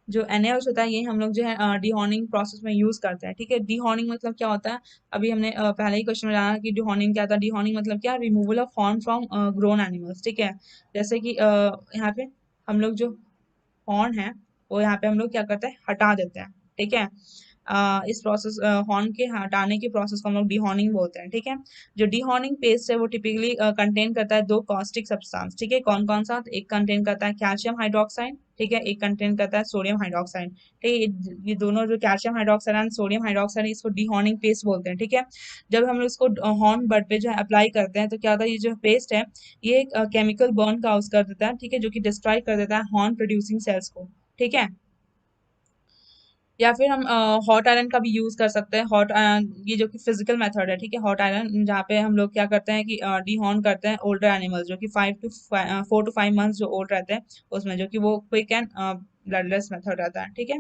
जो NaOH होता है ये हम लोग जो है डीहॉर्निंग प्रोसेस में यूज करते हैं। ठीक है, डीहॉर्निंग मतलब क्या होता है, अभी हमने पहले ही क्वेश्चन में जाना कि डीहॉर्निंग क्या था। डीहॉर्निंग मतलब क्या, removal of horn from grown animals. ठीक है, जैसे कि यहाँ पे हम लोग जो हॉर्न है वो यहाँ पे हम लोग क्या करते हैं, हटा देते हैं। ठीक है, इस प्रोसेस हॉर्न के हटाने के प्रोसेस को हम लोग डीहॉर्निंग बोलते हैं। ठीक है, जो डीहॉर्निंग पेस्ट है वो टिपिकली कंटेन करता है दो कॉस्टिक सब्सटेंस। ठीक है, कौन कौन सा? एक कंटेन करता है कैल्शियम हाइड्रोक्साइड, ठीक है, एक कंटेन करता है सोडियम हाइड्रोक्साइड। ठीक है, ये दोनों जो calcium hydroxide and sodium hydroxide इसको डीहॉर्निंग पेस्ट बोलते हैं। ठीक है, जब हम लोग इसको हॉर्न बड पे जो है अप्लाई करते हैं तो क्या होता है, ये जो पेस्ट है ये एक केमिकल बर्न काउज कर देता है। ठीक है, जो कि डिस्ट्रॉय कर देता है हॉर्न प्रोड्यूसिंग सेल्स को। ठीक है, या फिर हम हॉट आयरन का भी यूज कर सकते हैं। हॉट आयरन ये जो कि फिजिकल मेथड है। ठीक है, हॉट आयरन जहाँ पे हम लोग क्या करते हैं कि डीहॉर्न करते हैं ओल्डर एनिमल्स जो कि 4 to 5 मंथ्स जो ओल्ड रहते हैं उसमें, जो कि वो क्विक एंड ब्लडलेस मेथड रहता है। ठीक है,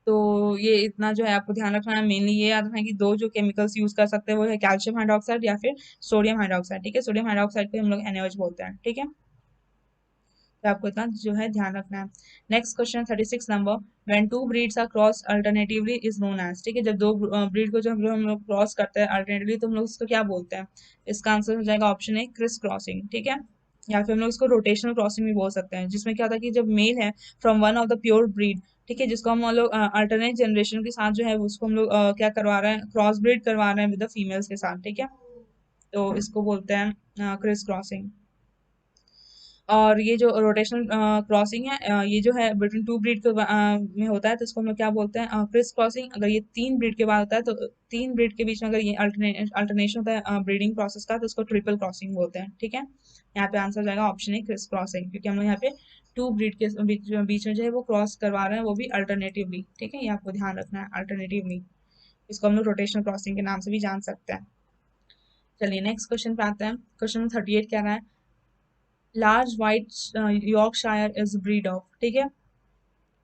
तो ये इतना जो है आपको ध्यान रखना है। मेनली ये याद रखना है कि दो जो केमिकल्स यूज कर सकते हैं वो है कैल्शियम हाइड्रोक्साइड या फिर सोडियम हाइड्रोक्साइड। ठीक है, सोडियम हाइड्रोक्साइड को हम लोग NaOH बोलते हैं। ठीक है, तो आपको इतना जो है ध्यान रखना है। नेक्स्ट क्वेश्चन 36 नंबर, when two breeds are cross alternatively is known as. ठीक है, जब दो ब्रीड को जो हम लोग क्रॉस करते हैं अल्टरनेटिवली तो हम लोग उसको क्या बोलते हैं? इसका आंसर हो जाएगा ऑप्शन ए क्रिस क्रॉसिंग। ठीक है, या फिर हम लोग इसको रोटेशनल क्रॉसिंग भी बोल सकते हैं, जिसमें क्या होता है कि जब मेल है from one of the pure breed, ठीक है, जिसको हम लोग अल्टरनेट जनरेशन के साथ जो है उसको हम लोग क्या करवा रहे हैं, क्रॉस ब्रीड करवा रहे हैं विद द फीमेल्स के साथ। ठीक है, तो इसको बोलते हैं क्रिस क्रॉसिंग। और ये जो रोटेशनल क्रॉसिंग है ये जो है बिटवीन टू ब्रीड के में होता है तो इसको हम लोग क्या बोलते हैं? Criss crossing. अगर ये तीन ब्रीड के बाद होता है तो तीन ब्रीड के बीच में अगर ये अल्टरनेशन होता है ब्रीडिंग प्रोसेस का तो इसको ट्रिपल क्रॉसिंग बोलते हैं। ठीक है, यहाँ पे आंसर हो जाएगा ऑप्शन ए क्रिस क्रॉसिंग, क्योंकि हम लोग यहाँ पे टू ब्रीड के बीच में जो है वो क्रॉस करवा रहे हैं, वो भी अल्टरनेटिवली। ठीक है, ये आपको ध्यान रखना है, अल्टरनेटिवली। इसको हम लोग रोटेशनल क्रॉसिंग के नाम से भी जान सकते हैं। चलिए नेक्स्ट क्वेश्चन पे आते हैं। क्वेश्चन नंबर 38 कह रहा है large white Yorkshire is breed of. ठीक है,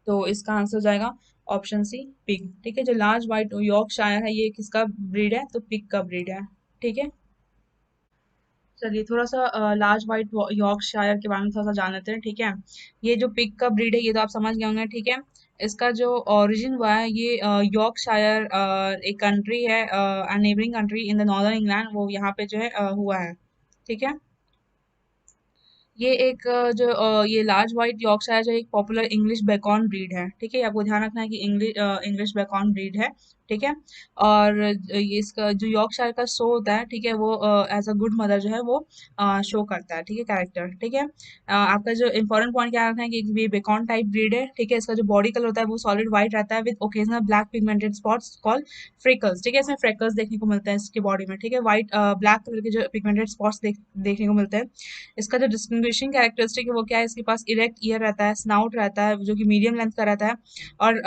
तो इसका आंसर हो जाएगा ऑप्शन सी पिग। ठीक है, जो लार्ज वाइट यॉर्कशायर है ये किसका ब्रीड है? तो पिग का ब्रीड है। ठीक है, चलिए थोड़ा सा लार्ज वाइट यॉर्कशायर के बारे में थोड़ा सा जान लेते हैं। ठीक है, ये जो पिग का ब्रीड है ये तो आप समझ गए होंगे। ठीक है, इसका जो ओरिजिन हुआ है ये यॉर्कशायर एक कंट्री है, neighbouring country in the northern England, वो यहाँ पे जो है हुआ है। ठीक है, ये एक ये लार्ज व्हाइट यॉर्कशायर जो एक पॉपुलर इंग्लिश बेकॉन ब्रीड है। ठीक है, आपको ध्यान रखना है कि इंग्लिश बेकॉन ब्रीड है। ठीक है, और ये इसका जो यॉर्कशायर का शो होता है, ठीक है, वो एज अ गुड मदर जो है वो शो करता है। ठीक है, कैरेक्टर। ठीक है, आपका जो इंपॉर्टेंट पॉइंट क्या रखना है कि ये बेकॉन टाइप ब्रीड है। ठीक है, इसका जो बॉडी कलर होता है वो सॉलिड व्हाइट रहता है with occasional black pigmented spots called freckles. ठीक है, इसमें फ्रेकल्स देखने को मिलते हैं इसके बॉडी में। ठीक है, व्हाइट ब्लैक कलर के जो पिगमेंटेड स्पॉट्स देखने को मिलते हैं। इसका जो डिस्टिंग्विशिंग कैरेक्टरिस्टिक है वो क्या है? इसके पास इरेक्ट ईयर रहता है, स्नाउट रहता है जो कि मीडियम लेंथ का रहता है, और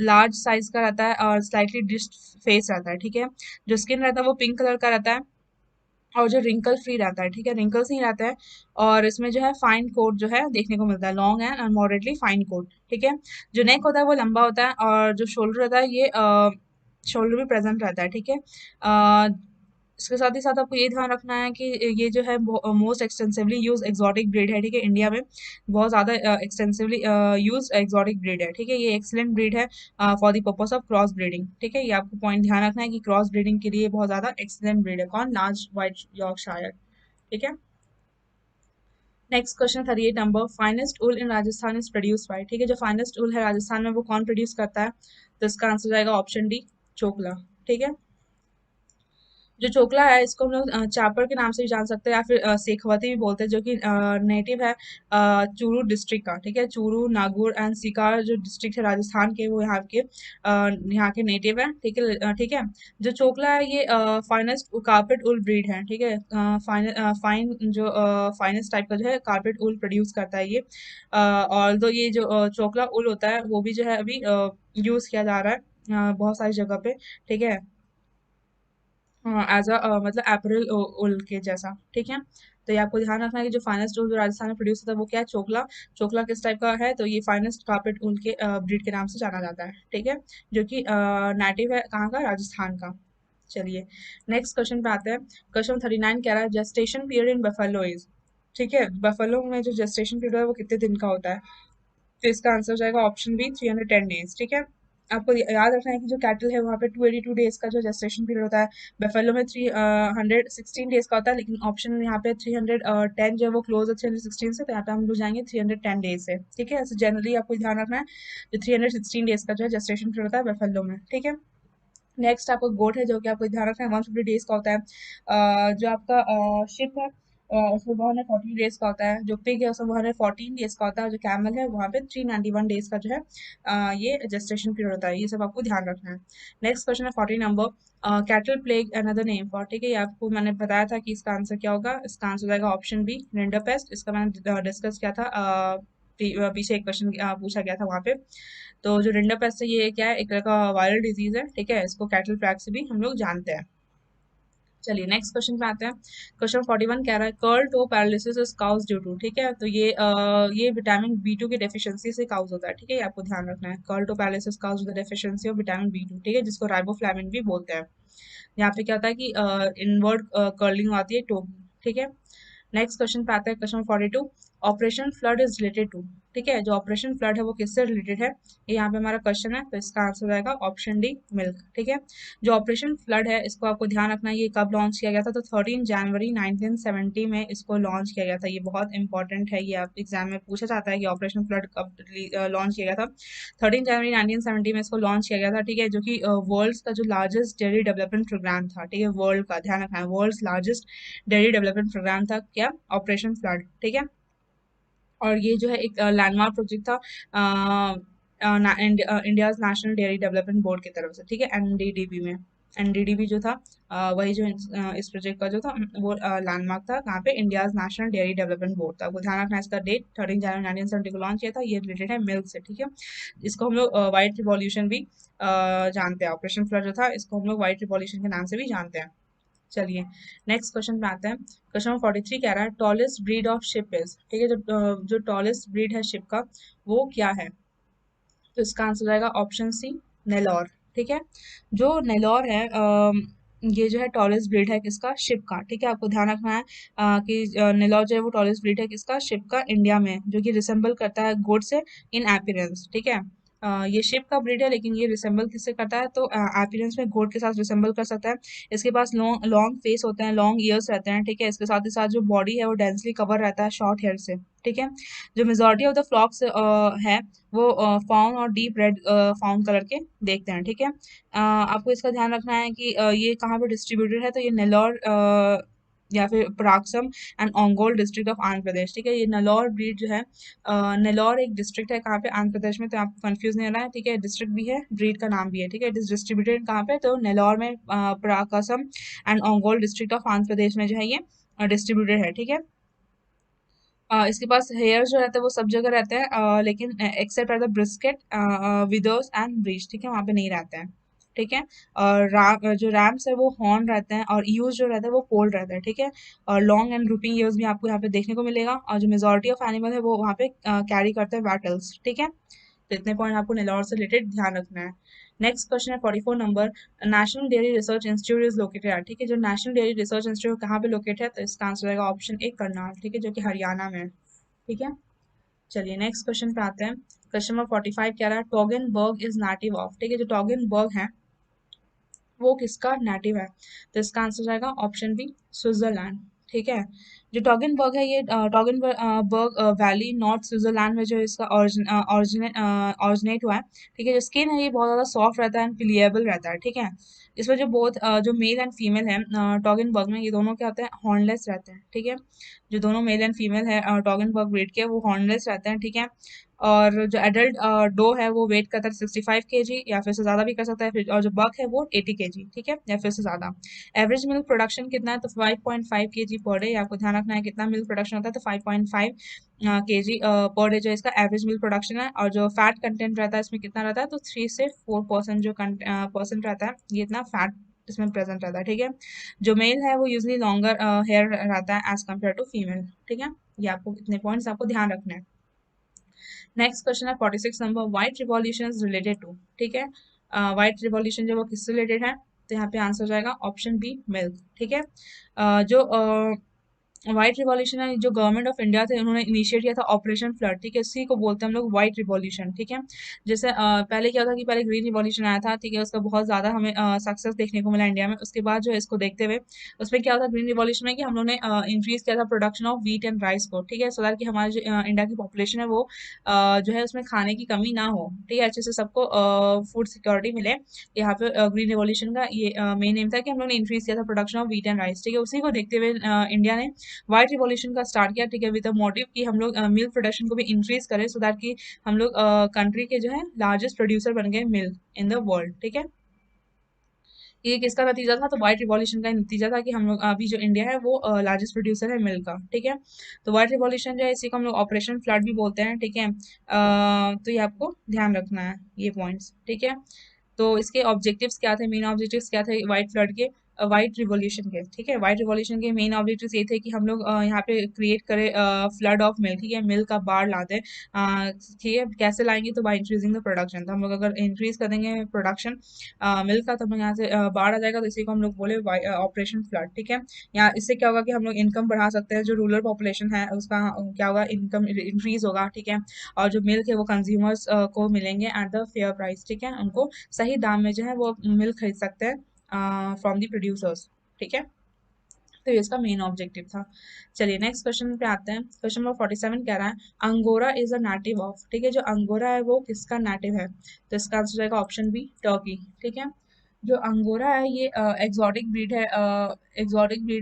लार्ज साइज का रहता है, और स्लाइटली डिस्ड फेस रहता है। ठीक है, जो स्किन रहता है वो पिंक कलर का रहता है, और जो रिंकल फ्री रहता है। ठीक है, रिंकल्स नहीं रहता है, और इसमें जो है फाइन कोट जो है देखने को मिलता है, long and moderately fine coat. ठीक है, जो नेक होता है वो लंबा होता है, और जो शोल्डर रहता है ये शोल्डर भी प्रेजेंट रहता है। ठीक है, इसके साथ ही साथ आपको ये ध्यान रखना है कि ये जो है most extensively use exotic breed है। ठीक है, इंडिया में बहुत ज़्यादा एक्सटेंसिवली यूज एक्सोटिक ब्रीड है। ठीक है, ये एक्सीलेंट ब्रीड है for the purpose of cross breeding. ठीक है, ये आपको पॉइंट ध्यान रखना है कि क्रॉस ब्रीडिंग के लिए बहुत ज़्यादा एक्सीलेंट ब्रीड है। कौन? Large white Yorkshire. ठीक है, next question 38 number, finest wool in Rajasthan is produce by. ठीक है, जो फाइनेस्ट ऊल है राजस्थान में वो कौन प्रोड्यूस करता है? तो इसका आंसर हो जाएगा ऑप्शन डी चोकला। ठीक है, जो चोकला है इसको हम लोग चापर के नाम से भी जान सकते हैं, या फिर शेखावती भी बोलते हैं, जो कि नेटिव है चूरू डिस्ट्रिक्ट का। ठीक है, चूरू, नागौर एंड सिकार जो डिस्ट्रिक्ट है राजस्थान के वो यहाँ के नेटिव है। ठीक है, ठीक है, जो चोकला है ये फाइनेस्ट कारपेट उल ब्रीड है। ठीक है, फाइन जो फाइनेस्ट टाइप का जो है कारपेट उल प्रोड्यूस करता है ये। और तो ये जो चोकला उल होता है वो भी जो है अभी यूज किया जा रहा है बहुत सारी जगह पे। ठीक है, एज अ मतलब अप्रैल उल के जैसा। ठीक है, तो ये आपको ध्यान रखना है कि जो फाइनेस्ट उल जो राजस्थान में प्रोड्यूस होता है वो क्या है? चोकला। चोकला किस टाइप का है? तो ये फाइनेस्ट कार्पेट उल के ब्रीड के नाम से जाना जाता है। ठीक है, जो कि नेटिव है कहाँ का? राजस्थान का। चलिए नेक्स्ट क्वेश्चन पे आते हैं। क्वेश्चन 39 कह रहा है gestation period in buffalo is. ठीक है, बफेलो में जो जेस्टेशन पीरियड है वो कितने दिन का होता है? तो इसका आंसर हो जाएगा ऑप्शन बी 310 डेज। ठीक है, आपको याद रखना है कि जो कैटल है वहाँ पे 282 डेज का जो जेस्टेशन पीरियड होता है, बेफेलो में 316 डेज का होता है, लेकिन ऑप्शन यहाँ पे 310 जो है वो क्लोज है 316 से, तो यहाँ पे हम लोग जाएंगे 310 डेज से। ठीक है, ऐसे जनरली आपको ध्यान रखना है जो 316 डेज का जो है जेस्टेशन पीरियड होता है बेफेलो में। ठीक है, नेक्स्ट आपको गोट है जो कि आपको ध्यान रखना है 150 डेज का होता है। जो आपका शिप है उसमें 140 डेज का होता है। जो पिग है उसमें 114 डेज का होता है। जो कैमल है वहाँ पे 391 डेज का जो है ये जेस्टेशन पीरियड होता है। ये सब आपको ध्यान रखना है। नेक्स्ट क्वेश्चन है 14 number, cattle plague another name for. ठीक है, ये आपको मैंने बताया था कि इसका आंसर क्या होगा। इसका आंसर हो जाएगा ऑप्शन बी, रिंडरपेस्ट। इसका मैंने डिस्कस किया था, पीछे एक क्वेश्चन पूछा गया था वहाँ पे। तो जो रिंडरपेस्ट है ये क्या है, एक तरह का वायरल डिजीज है। ठीक है, इसको कैटल प्लैग से भी हम लोग जानते हैं। चलिए नेक्स्ट क्वेश्चन पे आते हैं। क्वेश्चन 41 कह रहा है curl toe paralysis is cause due to. ठीक है, तो ये विटामिन बी टू की डेफिशिएंसी से काउज होता है। ठीक है, ये आपको ध्यान रखना है। Curl toe paralysis cause the deficiency of vitamin B two. ठीक है, जिसको राइबोफ्लाविन भी बोलते हैं। यहाँ पे क्या होता है कि इनवर्ड कर्लिंग आती है टो। ठीक है, नेक्स्ट क्वेश्चन पे आता है। Question 42, operation flood is related to. ठीक है, जो ऑपरेशन फ्लड है वो किससे रिलेटेड है, ये यहाँ पे हमारा क्वेश्चन है। तो इसका आंसर हो जाएगा ऑप्शन डी, मिल्क। ठीक है, जो ऑपरेशन फ्लड है इसको आपको ध्यान रखना है, ये कब लॉन्च किया गया था, तो 13 जनवरी 1970 में इसको लॉन्च किया गया था। ये बहुत इंपॉर्टेंट है, ये आप एग्जाम में पूछा जाता है कि ऑपरेशन फ्लड कब लॉन्च किया गया था। 13 जनवरी 1970 में इसको लॉन्च किया गया था। ठीक है, जो कि वर्ल्ड का जो लार्जेस्ट डेयरी डेवलपमेंट प्रोग्राम था। ठीक है, वर्ल्ड का ध्यान रखना है, world largest dairy development program था क्या, ऑपरेशन फ्लड। ठीक है, और ये जो है एक लैंडमार्क प्रोजेक्ट था India's national dairy development board की तरफ से। ठीक है, एनडीडीबी में, एनडीडीबी जो था वही जो इस प्रोजेक्ट का जो था वो लैंडमार्क था कहाँ पे, India's national dairy development board था। आपको ध्यान रखना है इसका डेट 13 जनवरी 1970 को लॉन्च किया था। ये रिलेटेड है मिल्क से। ठीक है, इसको हम लोग व्हाइट रिवॉल्यूशन भी जानते हैं। ऑपरेशन फ्लड जो था इसको हम लोग व्हाइट रिवॉल्यूशन के नाम से भी जानते हैं। चलिए नेक्स्ट क्वेश्चन पे आते हैं। क्वेश्चन 43 कह रहा है tallest breed of ship is. ठीक है, जो टॉलेस्ट ब्रीड है शिप का वो क्या है, तो इसका आंसर जाएगा ऑप्शन सी, नेलोर। ठीक है, जो नेलोर है ये जो है टॉलेस्ट ब्रीड है किसका, शिप का। ठीक है, आपको ध्यान रखना है कि नेलोर जो है वो टॉलेस्ट ब्रीड है किसका, शिप का, इंडिया में, जो कि रिसेंबल करता है गोट से इन एपियरेंस। ठीक है, ये शिप का ब्रीड है लेकिन ये रिसेंबल किससे करता है, तो एपियरेंस में गोट के साथ रिसेंबल कर सकता है। इसके पास लॉन्ग लॉन्ग फेस होते हैं, लॉन्ग ईयर्स रहते हैं। ठीक है, इसके साथ ही साथ जो बॉडी है वो डेंसली कवर रहता है शॉर्ट हेयर से। ठीक है, जो मेजोरिटी ऑफ द फ्लॉक्स है वो फाउन और डीप रेड फाउन कलर के देखते हैं। ठीक है, आपको इसका ध्यान रखना है कि ये कहाँ पे डिस्ट्रीब्यूटेड है, तो ये नेल्लौर या फिर Prakasam and Ongole district of Andhra Pradesh. ठीक है, ये नेल्लौर ब्रीड जो है नेल्लौर एक डिस्ट्रिक्ट है कहाँ पे, आंध्र प्रदेश में, तो आपको कंफ्यूज नहीं होना है। ठीक है, डिस्ट्रिक्ट भी है, ब्रीड का नाम भी है। ठीक है, इट इज डिस्ट्रीब्यूटेड कहाँ पे, तो नेल्लौर में, Prakasam and Ongole district of Andhra Pradesh में जो है ये डिस्ट्रीब्यूटेड है। ठीक है, इसके पास हेयर जो रहते हैं वो सब जगह रहते हैं, लेकिन except at the brisket, withers and breech. ठीक है, वहाँ पे नहीं रहते हैं। ठीक है, और जो रैम्स है वो हॉर्न रहते हैं, और यूज जो रहता है वो पोल रहता है। ठीक है, और लॉन्ग एंड ग्रुपिंग ईयर्स भी आपको यहाँ पे देखने को मिलेगा, और जो मेजोरिटी ऑफ एनिमल है वो वहाँ पे कैरी करते हैं वैटल्स। ठीक है, तो इतने पॉइंट आपको नेल्लौर से रिलेटेड ध्यान रखना है। नेक्स्ट क्वेश्चन है 44 number, national dairy research institute is located है। ठीक है, जो नेशनल डेयरी रिसर्च इंस्टीट्यूट कहाँ पे लोकेटेड है, तो इसका आंसर रहेगा ऑप्शन ए, करनाल। ठीक है, जो कि हरियाणा में है। ठीक है, चलिए नेक्स्ट क्वेश्चन पे आते हैं। क्वेश्चन नंबर 45 क्या रहा है, टॉगनबर्ग इज नेटिव ऑफ। ठीक है, जो टॉगनबर्ग है वो किसका नेटिव है, तो इसका आंसर जाएगा ऑप्शन बी, स्विट्जरलैंड। ठीक है, जो टॉगनबर्ग है ये टॉगनबर्ग वैली नॉर्थ स्विट्जरलैंड में जो इसका ऑरिजिनेट हुआ है। ठीक है, जो स्किन है ये बहुत ज़्यादा सॉफ्ट रहता है एंड पिलिएबल रहता है। ठीक है, इसमें जो बोथ जो मेल एंड फीमेल है टॉगनबर्ग में, ये दोनों क्या होते हैं, हॉर्नलेस रहते हैं। ठीक है, जो दोनों मेल एंड फीमेल है टॉगनबर्ग ब्रीड के वो हॉर्नलेस रहते हैं। ठीक है, और जो एडल्ट डो है वो वेट करता है 65 kg या फिर से ज़्यादा भी कर सकता है, फिर और जो बक है वो 80 kg। ठीक है, या फिर से ज़्यादा। एवरेज मिल्क प्रोडक्शन कितना है, तो 5.5 kg पर डे। आपको ध्यान रखना है कितना मिल्क प्रोडक्शन होता है, तो 5.5 kg पर डे जो इसका एवरेज मिल्क प्रोडक्शन है। और जो फैट कंटेंट रहता है इसमें कितना रहता है, तो 3 से 4% जो परसेंट रहता है, ये इतना फैट इसमें प्रेजेंट रहता है। ठीक है, जो मेल है वो यूजली लॉन्गर हेयर रहता है एज कम्पेयर टू फीमेल। ठीक है, ये आपको इतने पॉइंट्स आपको ध्यान रखना है। नेक्स्ट क्वेश्चन है 46 number, white revolution is related to. ठीक है, व्हाइट रिवॉल्यूशन जो वो किससे रिलेटेड है, तो यहाँ पे आंसर हो जाएगा ऑप्शन बी, मिल्क। ठीक है, जो व्हाइट रिवॉल्यूशन है जो गवर्नमेंट ऑफ इंडिया थे उन्होंने इनिशिएट किया था ऑपरेशन फ्लड, ठीक है, इसी को बोलते हैं हम लोग व्हाइट रिवॉल्यूशन, ठीक है। जैसे पहले क्या था कि पहले ग्रीन रिवॉल्यूशन आया था, ठीक है, उसका बहुत ज़्यादा हमें सक्सेस देखने को मिला इंडिया में। उसके बाद जो है इसको देखते हुए उसमें क्या होता है ग्रीन रिवॉल्यूशन में कि हम लोग ने इंक्रीज किया था production of wheat and rice को, ठीक है, सो दैट कि हमारे जो इंडिया की पॉपुलेशन है वो जो है उसमें खाने की कमी ना हो, ठीक है, अच्छे से सबको फूड सिक्योरिटी मिले। यहाँ पे ग्रीन रिवॉल्यूशन का ये मेन एम था कि हम लोग ने इंक्रीज किया था production of wheat and rice, ठीक है। उसी को देखते हुए इंडिया ने व्हाइट रिवॉल्यूशन का स्टार्ट किया, ठीक है, विद अ मोटिव कि हम लोग मिल्क प्रोडक्शन को भी इंक्रीज करें सो दैट कि हम लोग कंट्री के जो है लार्जेस्ट प्रोड्यूसर बन गए मिल्क इन द वर्ल्ड, ठीक है। ये किसका नतीजा था? तो व्हाइट रिवॉल्यूशन का ही नतीजा था कि हम लोग अभी जो इंडिया है वो लार्जेस्ट प्रोड्यूसर है मिल्क का, ठीक है। तो व्हाइट रिवॉल्यूशन जो है इसी को हम लोग ऑपरेशन फ्लड भी बोलते हैं, ठीक है। तो ये आपको ध्यान रखना है ये पॉइंट्स, ठीक है। तो इसके ऑब्जेक्टिव्स क्या थे, मेन ऑब्जेक्टिव्स क्या थे व्हाइट फ्लड के, व्हाइट रिवॉल्यूशन के, ठीक है। व्हाइट रिवॉल्यूशन के मेन ऑब्जेक्टिव्स ये थे कि हम लोग यहाँ पे क्रिएट करें फ्लड ऑफ मिल्क, ठीक है, मिल्क का बाढ़ ला दें, ठीक है। कैसे लाएंगे? तो बाय इंक्रीजिंग द प्रोडक्शन, तो हम लोग अगर इंक्रीज कर देंगे प्रोडक्शन मिल्क का तो हम लोग यहाँ से बाढ़ आ जाएगा, तो इसी को हम लोग बोले ऑपरेशन फ्लड, ठीक है। यहाँ इससे क्या होगा कि हम लोग इनकम बढ़ा सकते हैं, जो रूरल पॉपुलेशन है उसका क्या होगा, इनकम इंक्रीज होगा, ठीक है। और जो मिल्क है वो कंज्यूमर्स को मिलेंगे एट द फेयर प्राइस, ठीक है, उनको सही दाम में जो है वो मिल्क खरीद सकते हैं फ्रॉम द प्रोड्यूसर्स, ठीक है। तो ये इसका मेन ऑब्जेक्टिव था। चलिए नेक्स्ट क्वेश्चन पे आते हैं। क्वेश्चन नंबर 47 कह रहा है angora is a native of, ठीक है, जो अंगोरा है वो किसका नेटिव है? तो इसका आंसर जाएगा ऑप्शन बी टर्की, ठीक है। जो अंगोरा है ये एक्सोटिक ब्रीड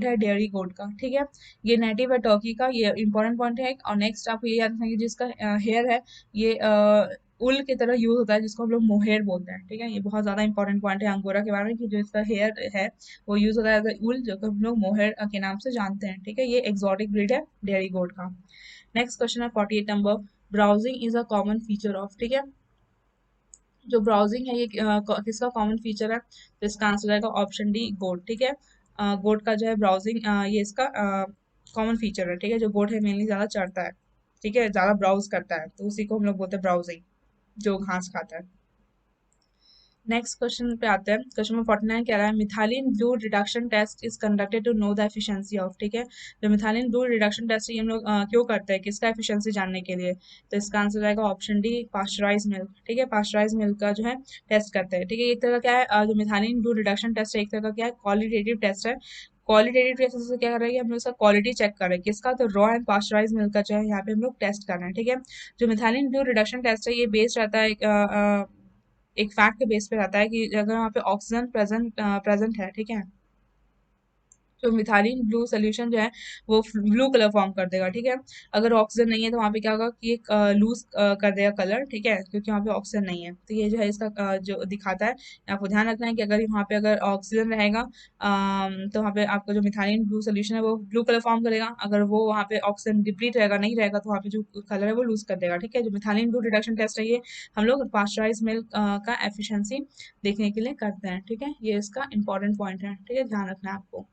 है डेयरी गोट का, ठीक है। ये नेटिव है टर्की का, ये इंपॉर्टेंट पॉइंट है। और नेक्स्ट आपको ये याद रखना है कि जिसका हेयर है ये उल की तरह यूज होता है, जिसको हम लोग मोहेर बोलते हैं, ठीक है। ये बहुत ज्यादा इंपॉर्टेंट पॉइंट है अंगोरा के बारे में कि जो इसका हेयर है वो यूज होता है उल, जो कि हम लोग मोहेर के नाम से जानते हैं, ठीक है। ये एक्सोटिक ब्रीड है डेयरी गोट का। नेक्स्ट क्वेश्चन है 48 number, browsing is a common feature of, ठीक है। जो ब्राउजिंग है ये किसका कॉमन फीचर है? तो इसका आंसर आएगा ऑप्शन डी गोट, ठीक है। गोट का जो है ब्राउजिंग ये इसका कॉमन फीचर है, ठीक है। जो गोट है मेनली ज्यादा चढ़ता है, ठीक है, ज्यादा ब्राउज करता है, तो उसी को हम लोग बोलते हैं ब्राउजिंग, जो घास खाता है। नेक्स्ट क्वेश्चन पे आते हैं। क्वेश्चन नंबर 49 कह रहा है methylene blue reduction test is conducted to know the efficiency of, ठीक है। जो मिथाइलिन ब्लू रिडक्शन टेस्ट ये हम लोग क्यों करते हैं, किसका एफिशिएंसी जानने के लिए? तो इसका आंसर आएगा ऑप्शन डी पास्चराइज मिल्क, ठीक है। पास्चराइज मिल्क का जो है टेस्ट करते हैं, ठीक है। एक तरह का क्या है जो मिथाइलिन ब्लू रिडक्शन टेस्ट है एक तरह का क्या है क्वालिटेटिव टेस्ट है। क्वालिटेटिव टेस्ट से क्या कर रहे हैं हम लोग इसका क्वालिटी चेक कर रहे हैं, किसका? तो रॉ एंड पास्चराइज मिल्क का जो है यहाँ पे हम लोग टेस्ट कर रहे हैं, ठीक है। जो मिथाइलिन ब्लू रिडक्शन टेस्ट है ये बेस्ड रहता है एक फैक्ट के बेस पे रहता है कि अगर वहाँ पे ऑक्सीजन प्रेजेंट है, ठीक है, जो मिथाइलिन ब्लू सोल्यूशन जो है वो ब्लू कलर फॉर्म कर देगा, ठीक है। अगर ऑक्सीजन नहीं है तो वहाँ पे क्या होगा कि एक लूज कर देगा कलर, ठीक है, क्योंकि वहाँ पे ऑक्सीजन नहीं है। तो ये जो है इसका जो दिखाता है, आपको ध्यान रखना है कि अगर वहाँ पे अगर ऑक्सीजन रहेगा तो वहाँ पे आपका जो मिथाइलिन ब्लू सोल्यूशन है वो ब्लू कलर फॉर्म करेगा। अगर वो वहाँ पे ऑक्सीजन डिप्लीट रहेगा नहीं रहेगा तो वहाँ पे जो कलर है वो लूज कर देगा, ठीक है। जो मिथाइलिन ब्लू रिडक्शन टेस्ट है ये हम लोग पास्चराइज मिल्क का एफिशिएंसी देखने के लिए करते हैं, ठीक है। ये इसका इंपॉर्टेंट पॉइंट है, ठीक है, ध्यान रखना है आपको।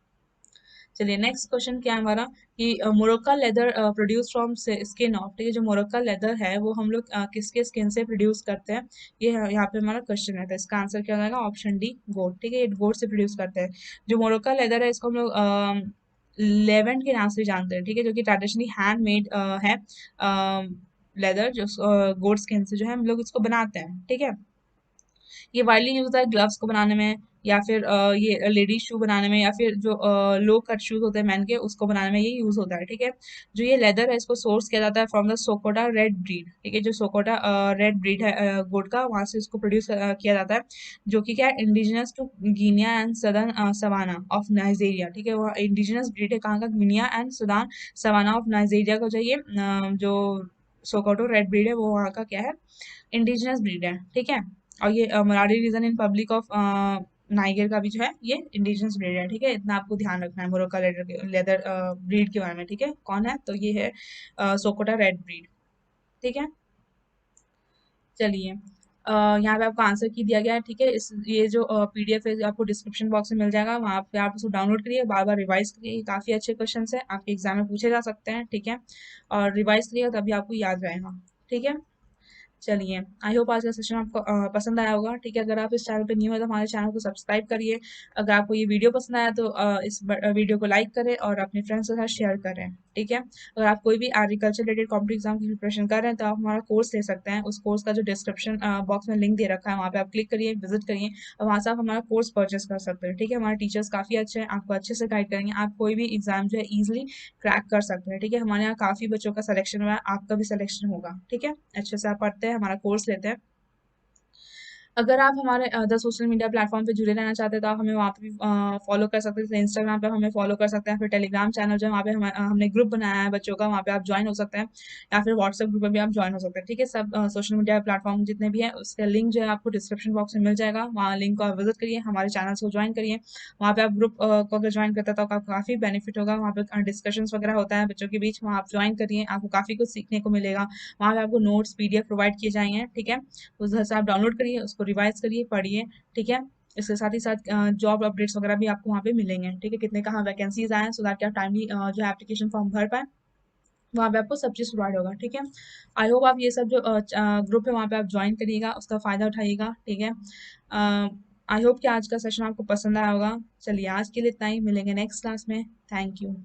चलिए नेक्स्ट क्वेश्चन क्या है हमारा कि Morocco leather produce from skin of, ठीक है। जो मोरक्का लेदर है वो हम लोग किसके स्किन से प्रोड्यूस करते हैं, ये यहाँ पे हमारा क्वेश्चन है। तो इसका आंसर क्या हो जाएगा ऑप्शन डी गोट, ठीक है। ये गोट से प्रोड्यूस करते हैं। जो मोरक्का लेदर है इसको हम लोग लेवेंट के नाम से जानते हैं, ठीक है, जो कि ट्रेडिशनली हैंड मेड है लेदर जो गोट स्किन से जो है हम लोग इसको बनाते हैं, ठीक है। ये वाइडली यूज होता है ग्लव्स को बनाने में, या फिर ये लेडीज शू बनाने में, या फिर जो लो कट शूज होते हैं मैन के उसको बनाने में ये यूज होता है, ठीक है। जो ये लेदर है इसको सोर्स किया जाता है फ्रॉम द सोकोटा रेड ब्रीड, ठीक है। जो सोकोटा रेड ब्रीड है गोट का, वहां से इसको प्रोड्यूस किया जाता है, जो कि क्या है indigenous to Guinea and southern savanna of Nigeria, ठीक है। वह इंडिजिनस ब्रीड है कहाँ का? Guinea and Sudan savanna of Nigeria का जो ये जो सोकोटो रेड ब्रीड है वो वहाँ का क्या है इंडिजिनस ब्रीड है, ठीक है। और ये Maradi region in public of Niger का भी जो है ये इंडिजिनस ब्रीड है, ठीक है। इतना आपको ध्यान रखना है मोरक्का लेदर ब्रीड के बारे में, ठीक है। कौन है? तो ये है सोकोटा रेड ब्रीड, ठीक है। चलिए यहाँ पे आपको आंसर की दिया गया है, ठीक है। इस ये जो पीडीएफ है आपको डिस्क्रिप्शन बॉक्स में मिल जाएगा, वहाँ पे आप उसको डाउनलोड करिए, बार बार रिवाइज करिए, काफ़ी अच्छे क्वेश्चन है, आपके एग्जाम में पूछे जा सकते हैं, ठीक है। और रिवाइज करिए तभी आपको याद रहेगा, ठीक है। चलिए, आई होप आज का सेशन आपको पसंद आया होगा। ठीक है, अगर आप इस चैनल पे न्यू है तो हमारे चैनल को सब्सक्राइब करिए। अगर आपको ये वीडियो पसंद आया तो इस वीडियो को लाइक करें और अपने फ्रेंड्स के साथ शेयर करें। ठीक है, अगर आप कोई भी एग्रीकल्चर रिलेटेड कॉम्पिटिटिव एग्जाम की प्रिपरेशन कर रहे हैं तो आप हमारा कोर्स ले सकते हैं। उस कोर्स का जो डिस्क्रिप्शन बॉक्स में लिंक दे रखा है, वहाँ पे आप क्लिक करिए, विजिट करिए और वहाँ से आप हमारा कोर्स परचेस कर सकते हैं। ठीक है, हमारे टीचर्स काफ़ी अच्छे हैं, आपको अच्छे से गाइड करेंगे, आप कोई भी एग्जाम जो है ईजिली क्रैक कर सकते हैं। ठीक है, हमारे यहाँ काफ़ी बच्चों का सिलेक्शन हुआ है, आपका भी सिलेक्शन होगा। ठीक है, अच्छे से आप पढ़ते हैं, हमारा कोर्स लेते हैं। अगर आप हमारे अदर सोशल मीडिया प्लेटफॉर्म पे जुड़े रहना चाहते हैं तो आप हमें वहाँ पे भी फॉलो कर सकते हैं। जैसे इंस्टाग्राम पे हमें फॉलो कर सकते हैं, फिर टेलीग्राम चैनल जो है वहाँ पे हमने ग्रुप बनाया है बच्चों का, वहाँ पे आप ज्वाइन हो सकते हैं, या फिर व्हाट्सएप ग्रुप में भी आप ज्वाइन हो सकते हैं। ठीक है, सब सोशल मीडिया प्लेटफॉर्म जितने भी हैं उसका लिंक जो है आपको डिस्क्रिप्शन बॉक्स में मिल जाएगा, वहाँ लिंक को आप विजिट करिए, हमारे चैनल्स को ज्वाइन करिए। वहाँ पे आप ग्रुप को अगर ज्वाइन करते हैं तो आपका काफ़ी बेनिफिट होगा। वहाँ पे डिस्कशंस वगैरह होता है बच्चों के बीच, वहाँ आप ज्वाइन करिए, आपको काफ़ी कुछ सीखने को मिलेगा। वहाँ पे आपको नोट्स पीडीएफ प्रोवाइड किए जाएंगे। ठीक है, उस घर से आप डाउनलोड करिए, उसको रिवाइज करिए, पढ़िए। ठीक है, इसके साथ ही साथ जॉब अपडेट्स वगैरह भी आपको वहाँ पे मिलेंगे। ठीक है, कितने कहाँ वैकेंसीज आए हैं, सो दैट कि आप टाइमली जो है एप्लीकेशन फॉर्म भर पाएँ, वहाँ पे आपको सब चीज़ प्रोवाइड होगा। ठीक है, आई होप आप ये सब जो ग्रुप है वहाँ पे आप ज्वाइन करिएगा, उसका फ़ायदा उठाइएगा। ठीक है, आई होप कि आज का सेशन आपको पसंद आया होगा। चलिए, आज के लिए इतना ही, मिलेंगे नेक्स्ट क्लास में। Thank you.